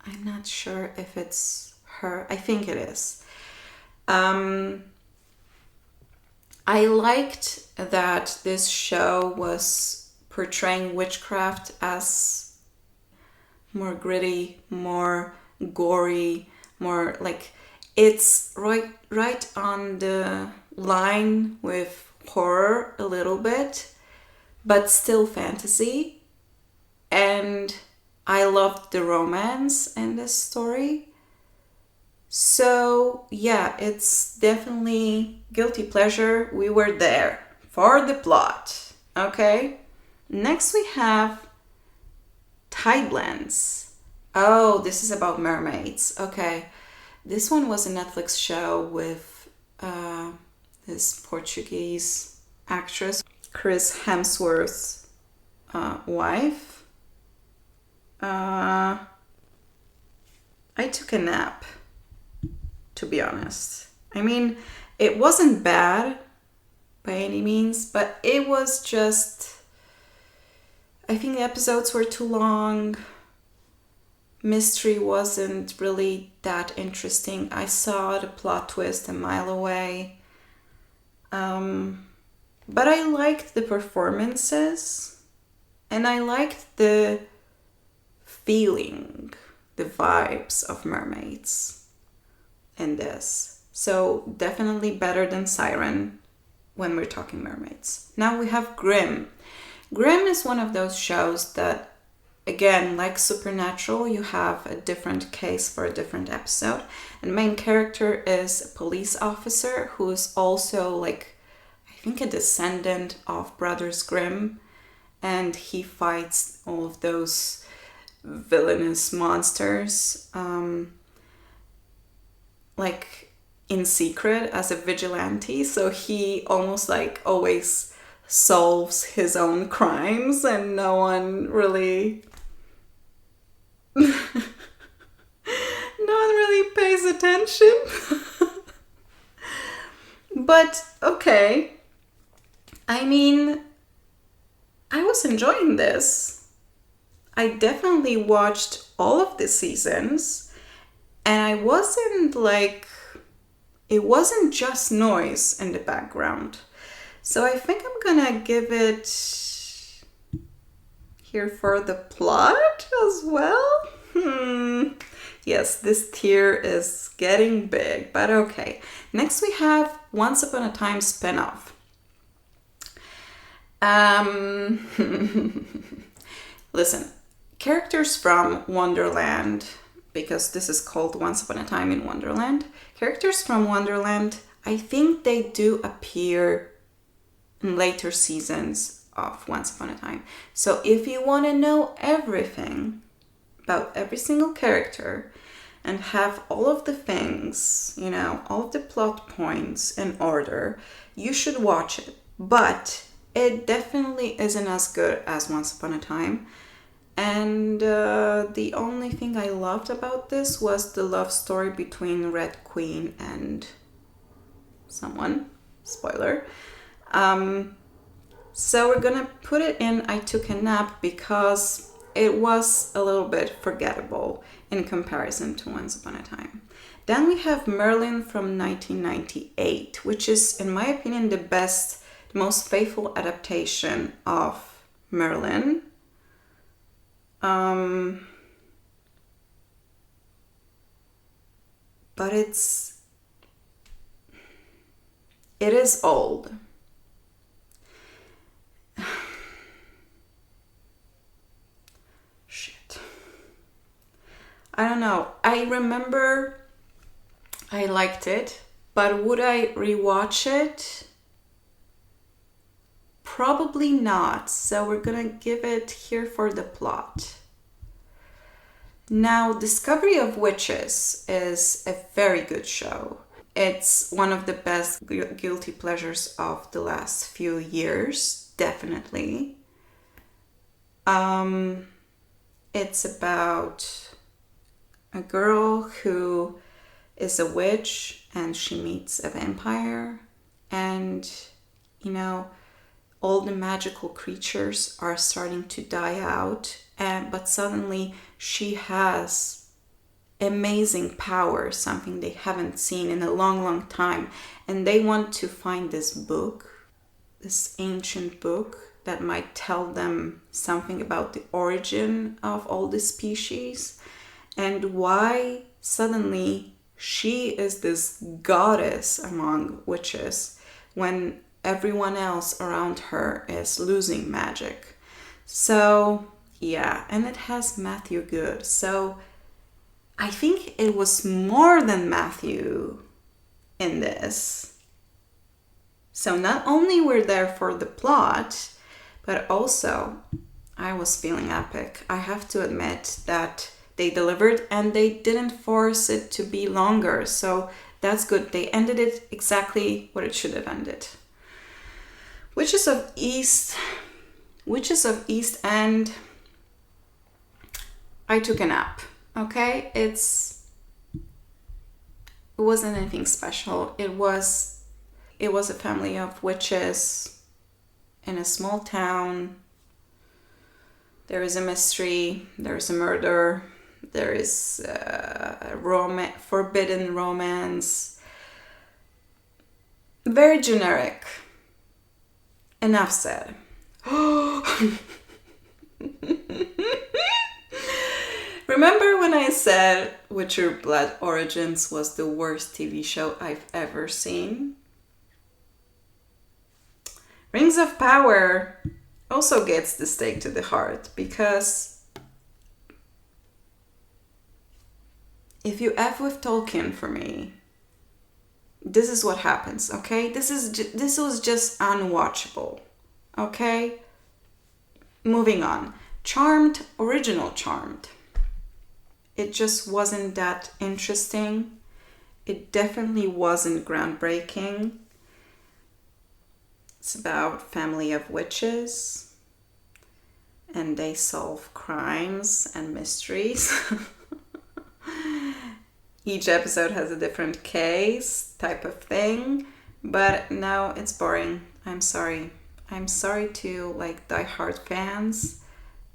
I'm not sure if it's her. I think it is. I liked that this show was portraying witchcraft as more gritty, more gory, more like it's right on the line with horror a little bit, but still fantasy. And I loved the romance in this story. So yeah, it's definitely guilty pleasure. We were there for the plot. Okay. Next we have Tidelands. Oh, this is about mermaids. Okay. This one was a Netflix show with this Portuguese actress, Chris Hemsworth's wife. I Took a Nap, to be honest. I mean, it wasn't bad by any means, but it was just, I think the episodes were too long. Mystery wasn't really that interesting. I saw the plot twist a mile away. But I liked the performances and I liked the feeling, the vibes of mermaids in this. So definitely better than Siren when we're talking mermaids. Now we have Grimm. Grimm is one of those shows that, again, like Supernatural, you have a different case for a different episode. And the main character is a police officer who is also like, I think, a descendant of Brothers Grimm. And he fights all of those villainous monsters, like in secret as a vigilante. So he almost like always solves his own crimes and no one really pays attention. But okay, I mean, I was enjoying this. I definitely watched all of the seasons and I wasn't like, it wasn't just noise in the background. So I think I'm gonna give it here for the plot as well. Yes, this tier is getting big, but okay. Next we have Once Upon a Time spinoff. Listen, characters from Wonderland, because this is called Once Upon a Time in Wonderland. Characters from Wonderland, I think they do appear in later seasons of Once Upon a Time. So if you want to know everything about every single character and have all of the things, you know, all of the plot points in order, you should watch it. But it definitely isn't as good as Once Upon a Time. And the only thing I loved about this was the love story between Red Queen and someone. Spoiler. So we're gonna put it in I Took a Nap because it was a little bit forgettable in comparison to Once Upon a Time. Then we have Merlin from 1998, which is, in my opinion, the best, the most faithful adaptation of Merlin. But it is old. Shit. I don't know. I remember I liked it, but would I rewatch it? Probably not. So we're gonna give it here for the plot. Now, Discovery of Witches is a very good show. It's one of the best guilty pleasures of the last few years, definitely. It's about a girl who is a witch and she meets a vampire, and, you know, all the magical creatures are starting to die out, but suddenly she has amazing power, something they haven't seen in a long time, and they want to find this book, this ancient book that might tell them something about the origin of all the species and why suddenly she is this goddess among witches when everyone else around her is losing magic. So yeah, and it has Matthew Good. So I think it was more than Matthew in this. So not only were there for the plot, but also I was feeling epic. I have to admit that they delivered and they didn't force it to be longer. So that's good. They ended it exactly what it should have ended. Witches of East End. I took a nap. Okay, it wasn't anything special. It was a family of witches in a small town. There is a mystery. There is a murder. There is a forbidden romance. Very generic. Enough said. Remember when I said Witcher Blood Origins was the worst TV show I've ever seen? Rings of Power also gets the stake to the heart, because if you F with Tolkien for me, this is what happens, okay? This was just unwatchable, okay? Moving on. Charmed, original Charmed. It just wasn't that interesting. It definitely wasn't groundbreaking. It's about family of witches, and they solve crimes and mysteries. Each episode has a different case type of thing, but now it's boring. I'm sorry. I'm sorry to like diehard fans,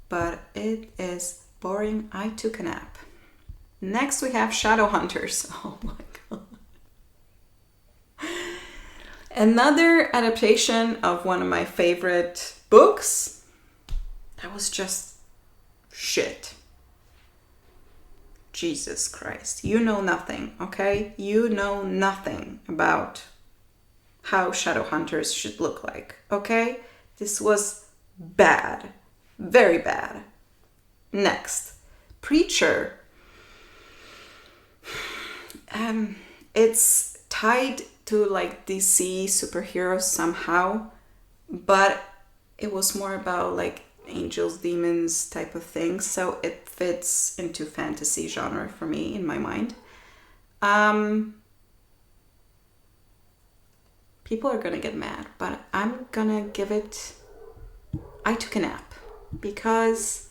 but it is boring. I took a nap. Next we have Shadowhunters. Oh my god. Another adaptation of one of my favorite books that was just shit. Jesus Christ. You know nothing, okay? You know nothing about how Shadowhunters should look like, okay? This was bad. Very bad. Next. Preacher. It's tied to like DC superheroes somehow, but it was more about like angels, demons type of thing, so it fits into fantasy genre for me in my mind. People are gonna get mad, but I'm gonna give it, I took a nap, because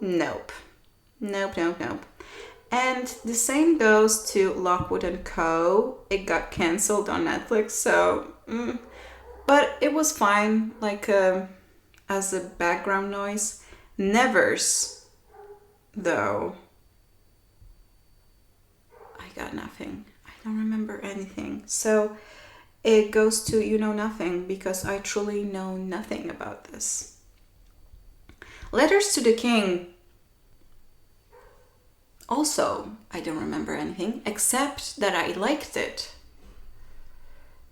nope. And the same goes to Lockwood and Co. It got cancelled on Netflix, so But it was fine, like as a background noise. Nevers, though, I got nothing. I don't remember anything. So it goes to you know nothing, because I truly know nothing about this. Letters to the King. Also, I don't remember anything except that I liked it.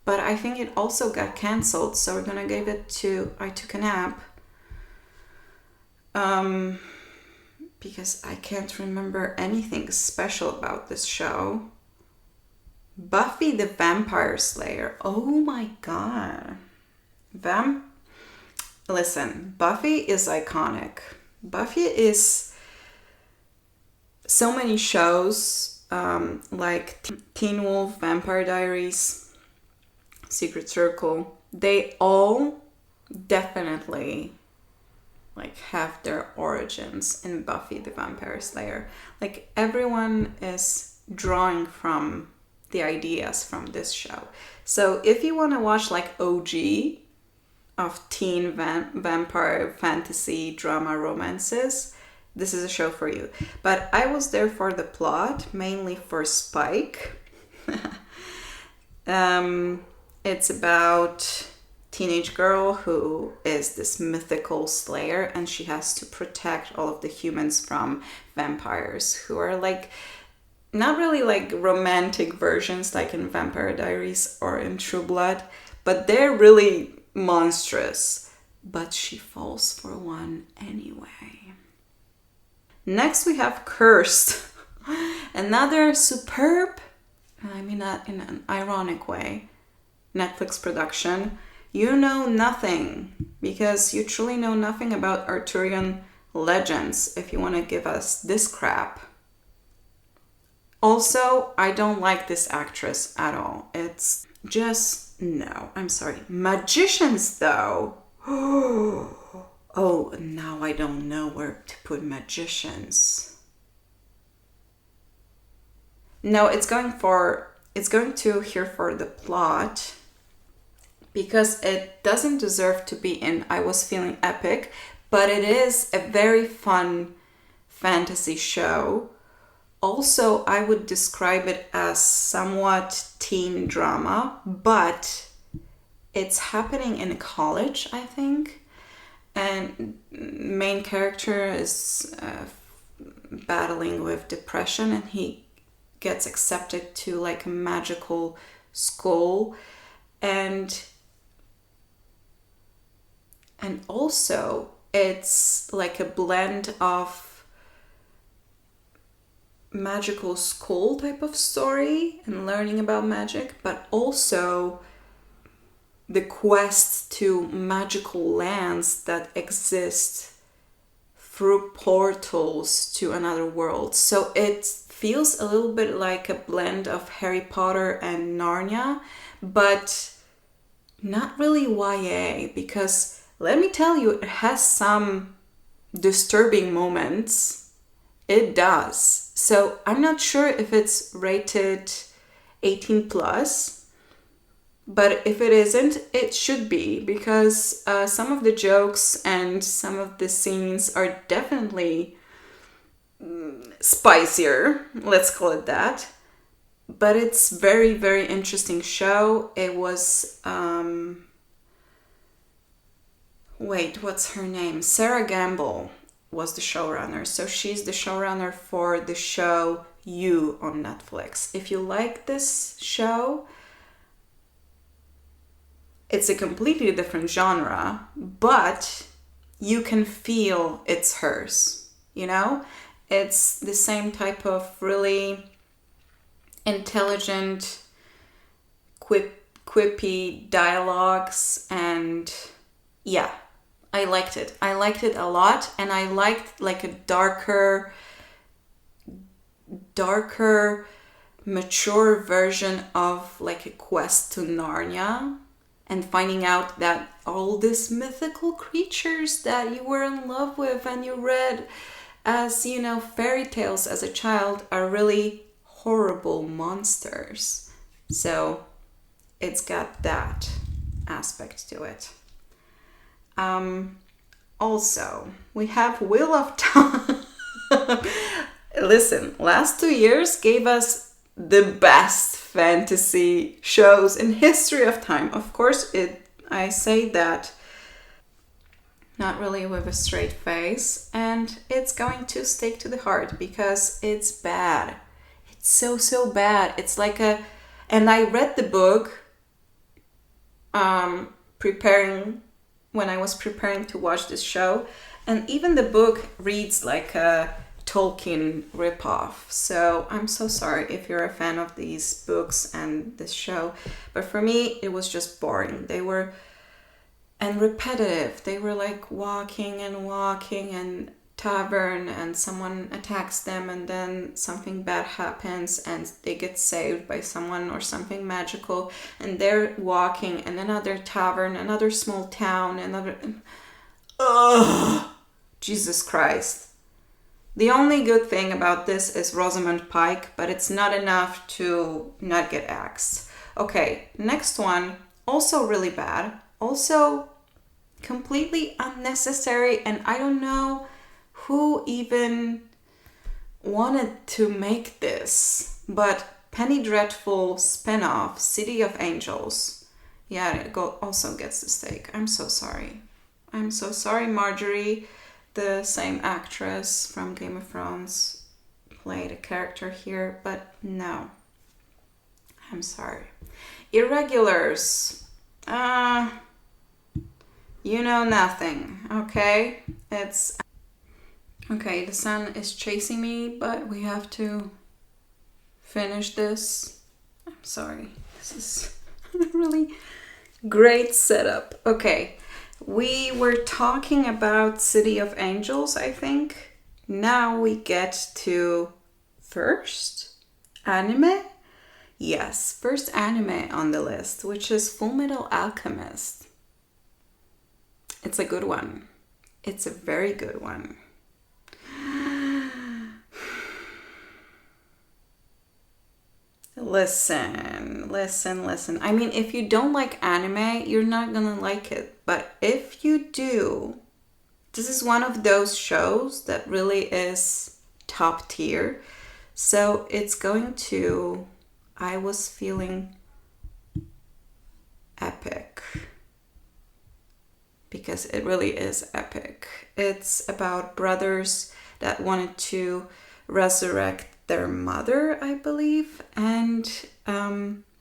But I think it also got cancelled, so we're gonna give it to I Took a Nap. Because I can't remember anything special about this show. Buffy the Vampire Slayer. Oh my god. Listen, Buffy is iconic. Buffy is so many shows, like Teen Wolf, Vampire Diaries, Secret Circle. They all definitely like have their origins in Buffy the Vampire Slayer. Like everyone is drawing from the ideas from this show. So if you want to watch like OG of teen vampire fantasy drama romances, this is a show for you. But I was there for the plot, mainly for Spike. It's about teenage girl who is this mythical slayer, and she has to protect all of the humans from vampires who are like not really like romantic versions like in Vampire Diaries or in True Blood, but they're really monstrous. But she falls for one anyway. Next we have Cursed. Another superb, I mean that in an ironic way, Netflix production. You know nothing, because you truly know nothing about Arthurian legends if you want to give us this crap. Also, I don't like this actress at all. It's just, no, I'm sorry. Magicians, though. Oh, now I don't know where to put Magicians. No, it's going to here for the plot, because it doesn't deserve to be in I Was Feeling Epic, but it is a very fun fantasy show. Also, I would describe it as somewhat teen drama, but it's happening in college, I think. And main character is battling with depression, and he gets accepted to like a magical school. And also it's like a blend of magical school type of story and learning about magic, but also the quest to magical lands that exist through portals to another world. So it feels a little bit like a blend of Harry Potter and Narnia, but not really YA, because let me tell you, it has some disturbing moments. It does. So I'm not sure if it's rated 18 plus, but if it isn't, it should be, because some of the jokes and some of the scenes are definitely spicier, let's call it that. But it's very, very interesting show. It was, what's her name? Sarah Gamble was the showrunner. So she's the showrunner for the show You on Netflix. If you like this show, it's a completely different genre, but you can feel it's hers, you know? It's the same type of really intelligent, quippy dialogues, and yeah, I liked it. I liked it a lot, and I liked like a darker, mature version of like a quest to Narnia, and finding out that all these mythical creatures that you were in love with and you read as, you know, fairy tales as a child are really horrible monsters. So it's got that. aspect to it. Also, we have Wheel of Time. Listen, last 2 years gave us the best fantasy shows in history of time. Of course, I say that not really with a straight face, and it's going to stick to the heart because it's bad. It's so bad. It's like and I read the book when I was preparing to watch this show, and even the book reads like a Tolkien ripoff. So I'm so sorry if you're a fan of these books and this show, but for me it was just boring. They were and repetitive. They were like walking and tavern, and someone attacks them, and then something bad happens and they get saved by someone or something magical, and they're walking and another tavern, another small town, another. Ugh, Jesus Christ. The only good thing about this is Rosamund Pike, but it's not enough to not get axed. Okay, next one, also really bad, also completely unnecessary, and I don't know who even wanted to make this, but Penny Dreadful spin-off, City of Angels. Yeah, it also gets the steak. I'm so sorry. I'm so sorry, Marjorie. The same actress from Game of Thrones played a character here, but no. I'm sorry. Irregulars. You know nothing, okay? Okay, the sun is chasing me, but we have to finish this. I'm sorry. This is a really great setup. Okay, we were talking about City of Angels, I think. Now we get to first anime. Yes, first anime on the list, which is Full Metal Alchemist. It's a good one. It's a very good one. Listen. I mean, if you don't like anime, you're not gonna like it. But if you do, this is one of those shows that really is top tier. So it's going to, I was feeling epic. Because it really is epic. It's about brothers that wanted to resurrect their mother, I believe, and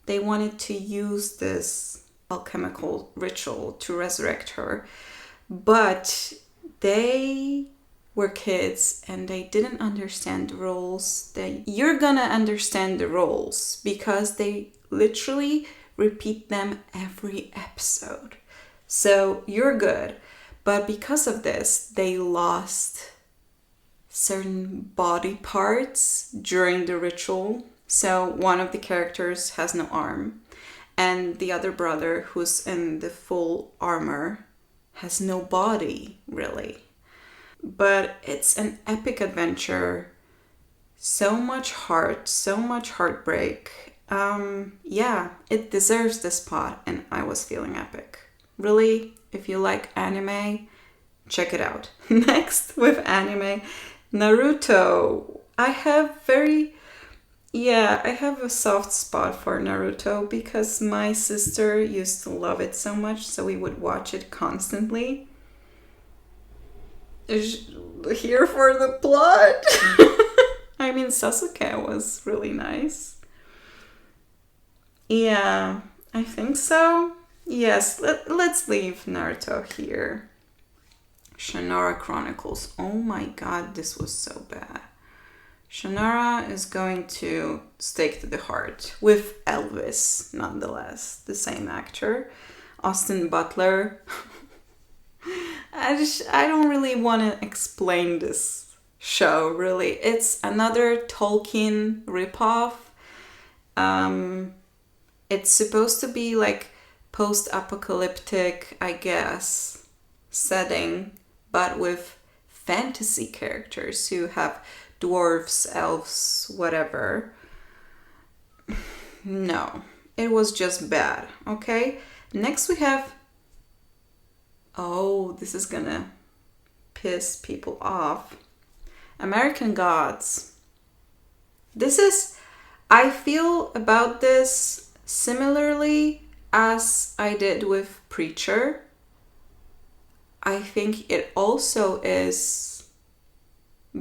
they wanted to use this alchemical ritual to resurrect her. But they were kids and they didn't understand the rules. You're gonna understand the rules because they literally repeat them every episode. So you're good. But because of this, they lost certain body parts during the ritual. So one of the characters has no arm, and the other brother, who's in the full armor, has no body, really. But it's an epic adventure. So much heart, so much heartbreak. Yeah, it deserves this spot, and I was feeling epic. Really, if you like anime, check it out. Next with anime, Naruto. I have a soft spot for Naruto because my sister used to love it so much, so we would watch it constantly. Here for the plot. I mean, Sasuke was really nice. Yeah, I think so. Yes, let's leave Naruto here. Shannara Chronicles. Oh my god, this was so bad. Shannara is going to stick to the heart with Elvis, nonetheless, the same actor. Austin Butler. I don't really want to explain this show, really. It's another Tolkien ripoff. It's supposed to be like post-apocalyptic, I guess, setting, but with fantasy characters who have dwarves, elves, whatever. No, it was just bad, okay? Next we have, oh, this is gonna piss people off, American Gods. This is, I feel about this similarly as I did with Preacher. I think it also is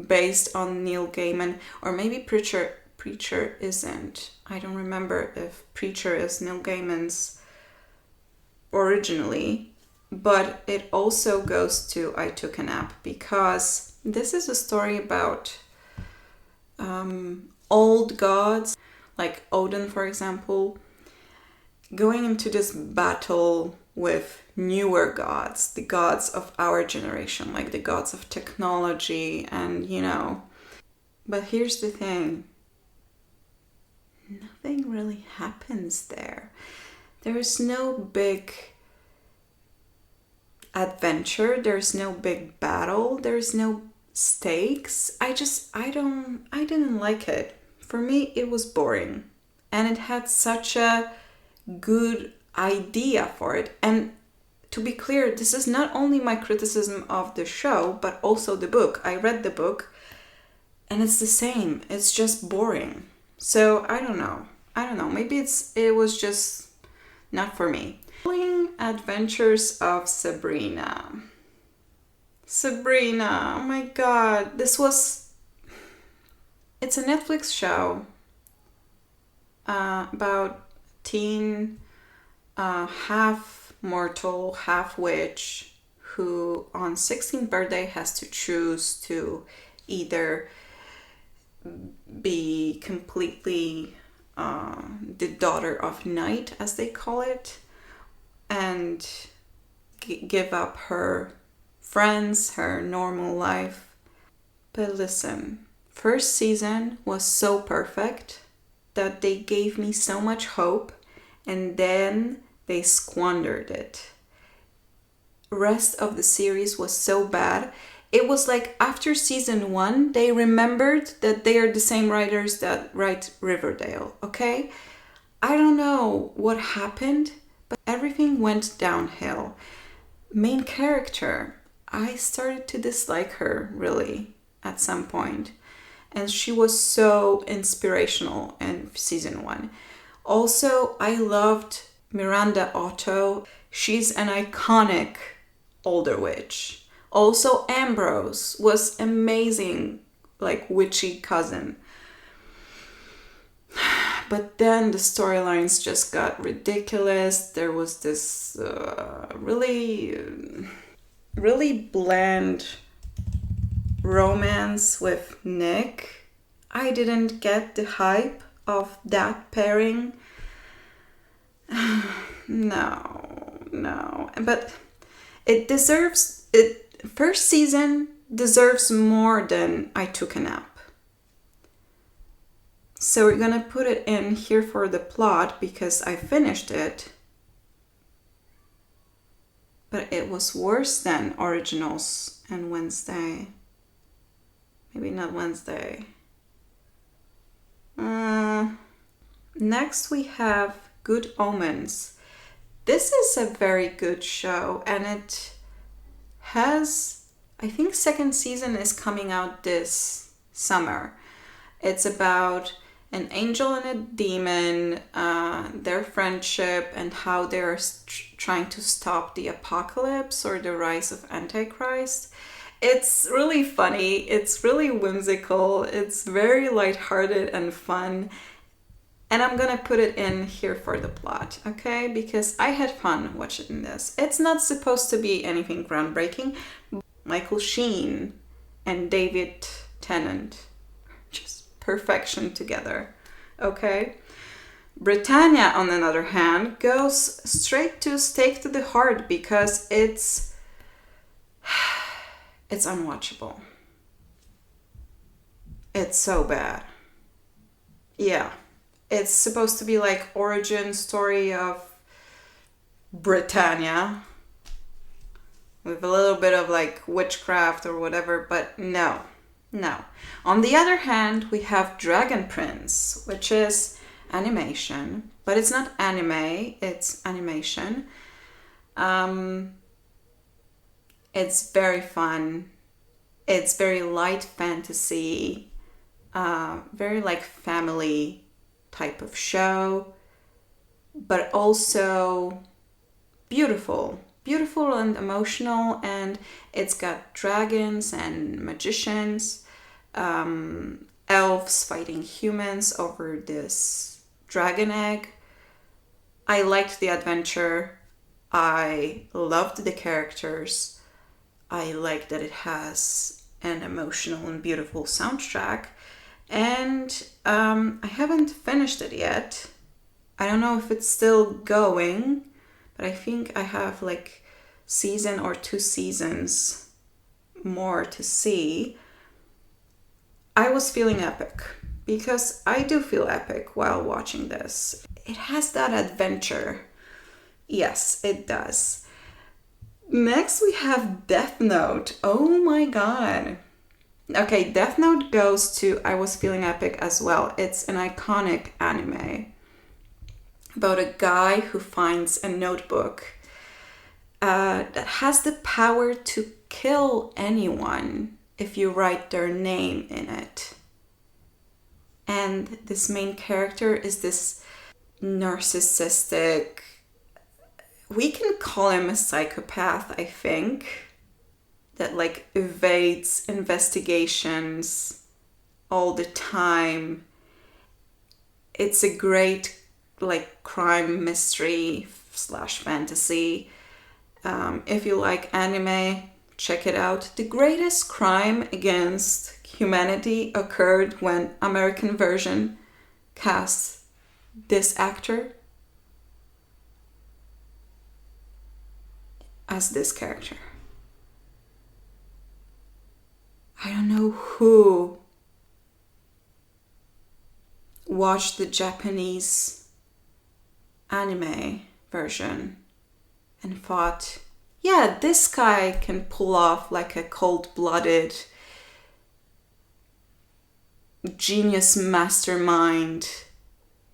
based on Neil Gaiman, or maybe Preacher isn't. I don't remember if Preacher is Neil Gaiman's originally, but it also goes to I Took a Nap, because this is a story about old gods, like Odin, for example, going into this battle with newer gods, the gods of our generation, like the gods of technology, and But here's the thing. Nothing really happens there. There is no big adventure, there's no big battle, there's no stakes. I didn't like it. For me, it was boring. And it had such a good idea for it. And to be clear, this is not only my criticism of the show, but also the book. I read the book and it's the same. It's just boring. So I don't know. Maybe it was just not for me. Adventures of Sabrina. Sabrina, oh my god. It's a Netflix show about teen, half mortal, half witch, who on 16th birthday has to choose to either be completely the daughter of night, as they call it, and give up her friends, her normal life. But listen, first season was so perfect that they gave me so much hope, and then they squandered it. Rest of the series was so bad. It was like after season 1, they remembered that they are the same writers that write Riverdale, okay? I don't know what happened, but everything went downhill. Main character, I started to dislike her, really, at some point. And she was so inspirational in season 1. Also, I loved Miranda Otto. She's an iconic older witch. Also, Ambrose was amazing, like witchy cousin. But then the storylines just got ridiculous. There was this really bland romance with Nick. I didn't get the hype of that pairing. No. But it deserves it. First season deserves more than I Took a Nap. So we're gonna put it in here for the plot because I finished it. But it was worse than Originals and Wednesday. Maybe not Wednesday. Next we have Good Omens. This is a very good show, and it has, I think second season is coming out this summer. It's about an angel and a demon, their friendship, and how they're trying to stop the apocalypse or the rise of Antichrist. It's really funny, it's really whimsical, it's very lighthearted and fun. And I'm gonna put it in here for the plot, okay? Because I had fun watching this. It's not supposed to be anything groundbreaking. Michael Sheen and David Tennant, just perfection together, okay? Britannia, on the other hand, goes straight to stake to the heart because it's unwatchable. It's so bad. Yeah. It's supposed to be like origin story of Britannia with a little bit of like witchcraft or whatever, but no. On the other hand, we have Dragon Prince, which is animation, but it's not anime, it's animation. It's very fun. It's very light fantasy, very like family type of show, but also beautiful and emotional. And it's got dragons and magicians, elves fighting humans over this dragon egg. I liked the adventure. I loved the characters. I like that it has an emotional and beautiful soundtrack. And I haven't finished it yet. I don't know if it's still going, but I think I have like season or 2 seasons more to see. I was feeling epic because I do feel epic while watching this. It has that adventure. Yes, it does. Next we have Death Note. Oh my god. Okay, Death Note goes to I was feeling epic as well. It's an iconic anime about a guy who finds a notebook that has the power to kill anyone if you write their name in it. And this main character is this narcissistic, we can call him a psychopath, I think, that like evades investigations all the time. It's a great like crime mystery / fantasy. If you like anime, check it out. The greatest crime against humanity occurred when American version cast this actor as this character. I don't know who watched the Japanese anime version and thought, yeah, this guy can pull off like a cold-blooded genius mastermind,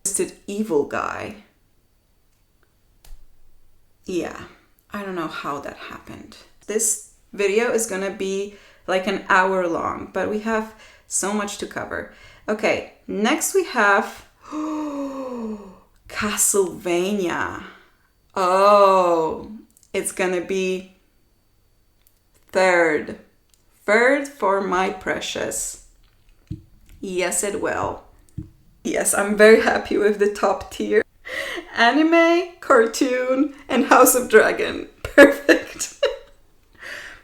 twisted evil guy. Yeah, I don't know how that happened. This video is gonna be like an hour long, but we have so much to cover. Okay, next we have Castlevania. Oh, it's gonna be third for my precious. Yes, it will. Yes, I'm very happy with the top tier. Anime, cartoon, and House of Dragon. Perfect.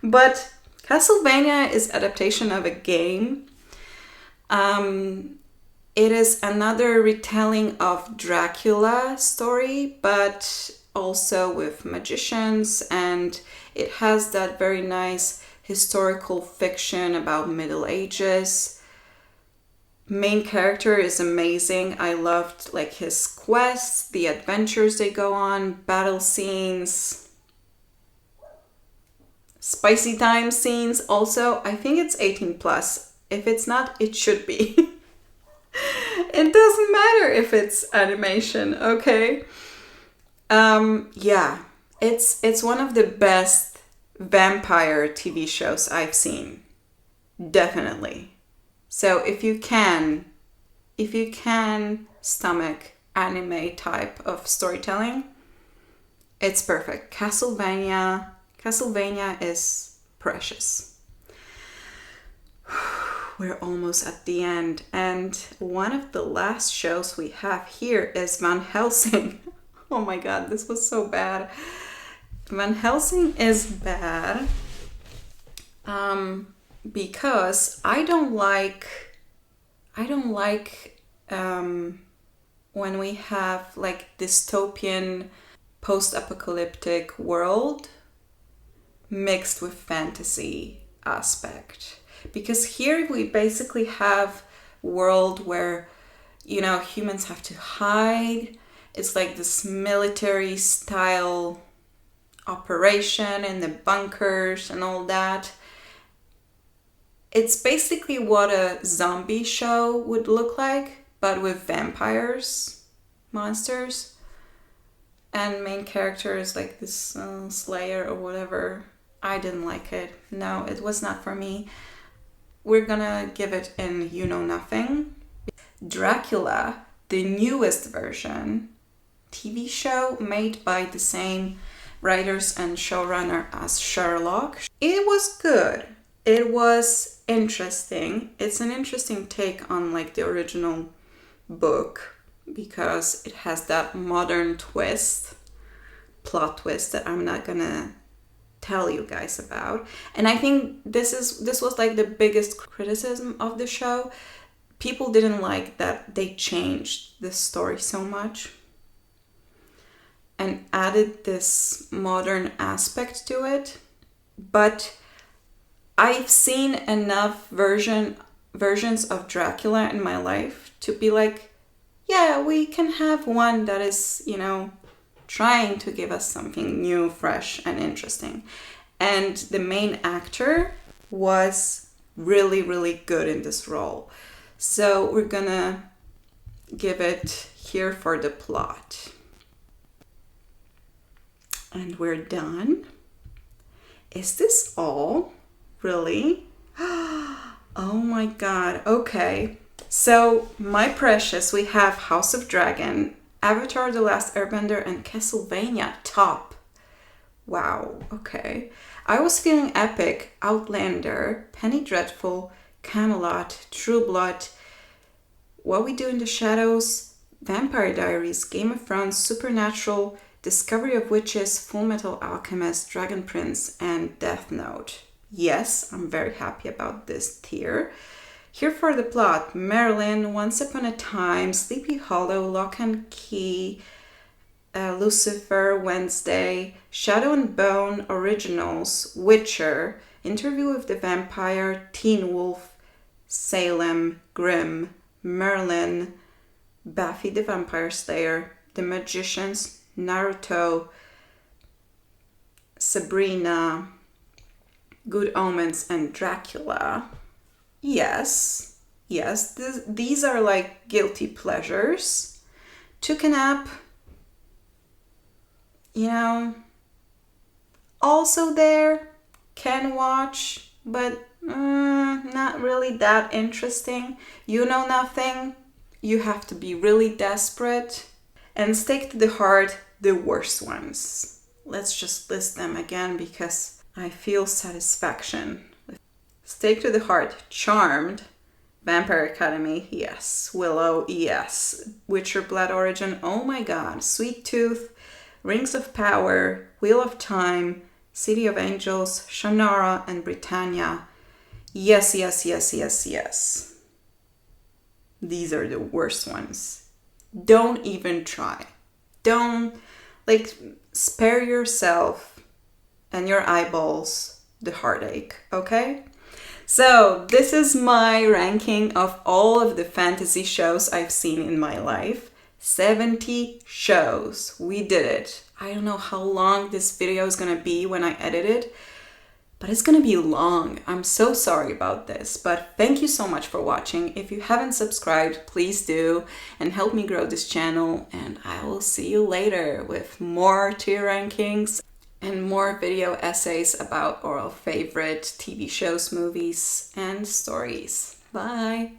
But Castlevania is adaptation of a game. It is another retelling of Dracula story, but also with magicians, and it has that very nice historical fiction about Middle Ages. Main character is amazing. I loved like his quests, the adventures they go on, battle scenes, spicy time scenes. Also, I think it's 18 plus. If it's not, it should be. It doesn't matter if it's animation, okay? Yeah, it's one of the best vampire TV shows I've seen. Definitely. So if you can stomach anime type of storytelling, it's perfect. Castlevania is precious. We're almost at the end, and one of the last shows we have here is Van Helsing. Oh my god, this was so bad. Van Helsing is bad because I don't like when we have like dystopian post-apocalyptic world mixed with fantasy aspect. Because here we basically have a world where, you know, humans have to hide. It's like this military style operation in the bunkers and all that. It's basically what a zombie show would look like, but with vampires. monsters, and main character is like this slayer or whatever. I didn't like it. No, it was not for me. We're gonna give it in You Know Nothing. Dracula, the newest version, TV show made by the same writers and showrunner as Sherlock. It was good. It was interesting. It's an interesting take on like the original book because it has that modern plot twist that I'm not gonna tell you guys about. And I think this was like the biggest criticism of the show. People didn't like that they changed the story so much and added this modern aspect to it. But I've seen enough versions of Dracula in my life to be like, yeah, we can have one that is, you know, trying to give us something new, fresh, and interesting. And the main actor was really, really good in this role. So we're gonna give it here for the plot. And we're done. Is this all? Really? Oh my god. Okay. So, my precious, we have House of Dragon, Avatar The Last Airbender, and Castlevania top. Wow. Okay. I Was Feeling Epic, Outlander, Penny Dreadful, Camelot, True Blood, What We Do in the Shadows, Vampire Diaries, Game of Thrones, Supernatural, Discovery of Witches, Full Metal Alchemist, Dragon Prince, and Death Note. Yes, I'm very happy about this tier. Here for the plot: Marilyn, Once Upon a Time, Sleepy Hollow, Lock and Key, Lucifer, Wednesday, Shadow and Bone, Originals, Witcher, Interview with the Vampire, Teen Wolf, Salem, Grimm, Merlin, Buffy the Vampire Slayer, The Magicians, Naruto, Sabrina, Good Omens, and Dracula. Yes, these are like guilty pleasures. Took a Nap, you know, also there, can watch, but not really that interesting. You Know Nothing, you have to be really desperate. And Stake to the Heart, the worst ones. Let's just list them again because I feel satisfaction. Stake to the Heart, Charmed, Vampire Academy, yes. Willow, yes. Witcher Blood Origin, oh my god. Sweet Tooth, Rings of Power, Wheel of Time, City of Angels, Shannara, and Britannia. Yes. These are the worst ones. Don't even try. Don't, like, spare yourself and your eyeballs the heartache, okay? So this is my ranking of all of the fantasy shows I've seen in my life. 70 shows. We did it. I don't know how long this video is gonna be when I edit it, but it's gonna be long. I'm so sorry about this, but thank you so much for watching. If you haven't subscribed, please do and help me grow this channel, and I will see you later with more tier rankings and more video essays about our favorite TV shows, movies, and stories. Bye!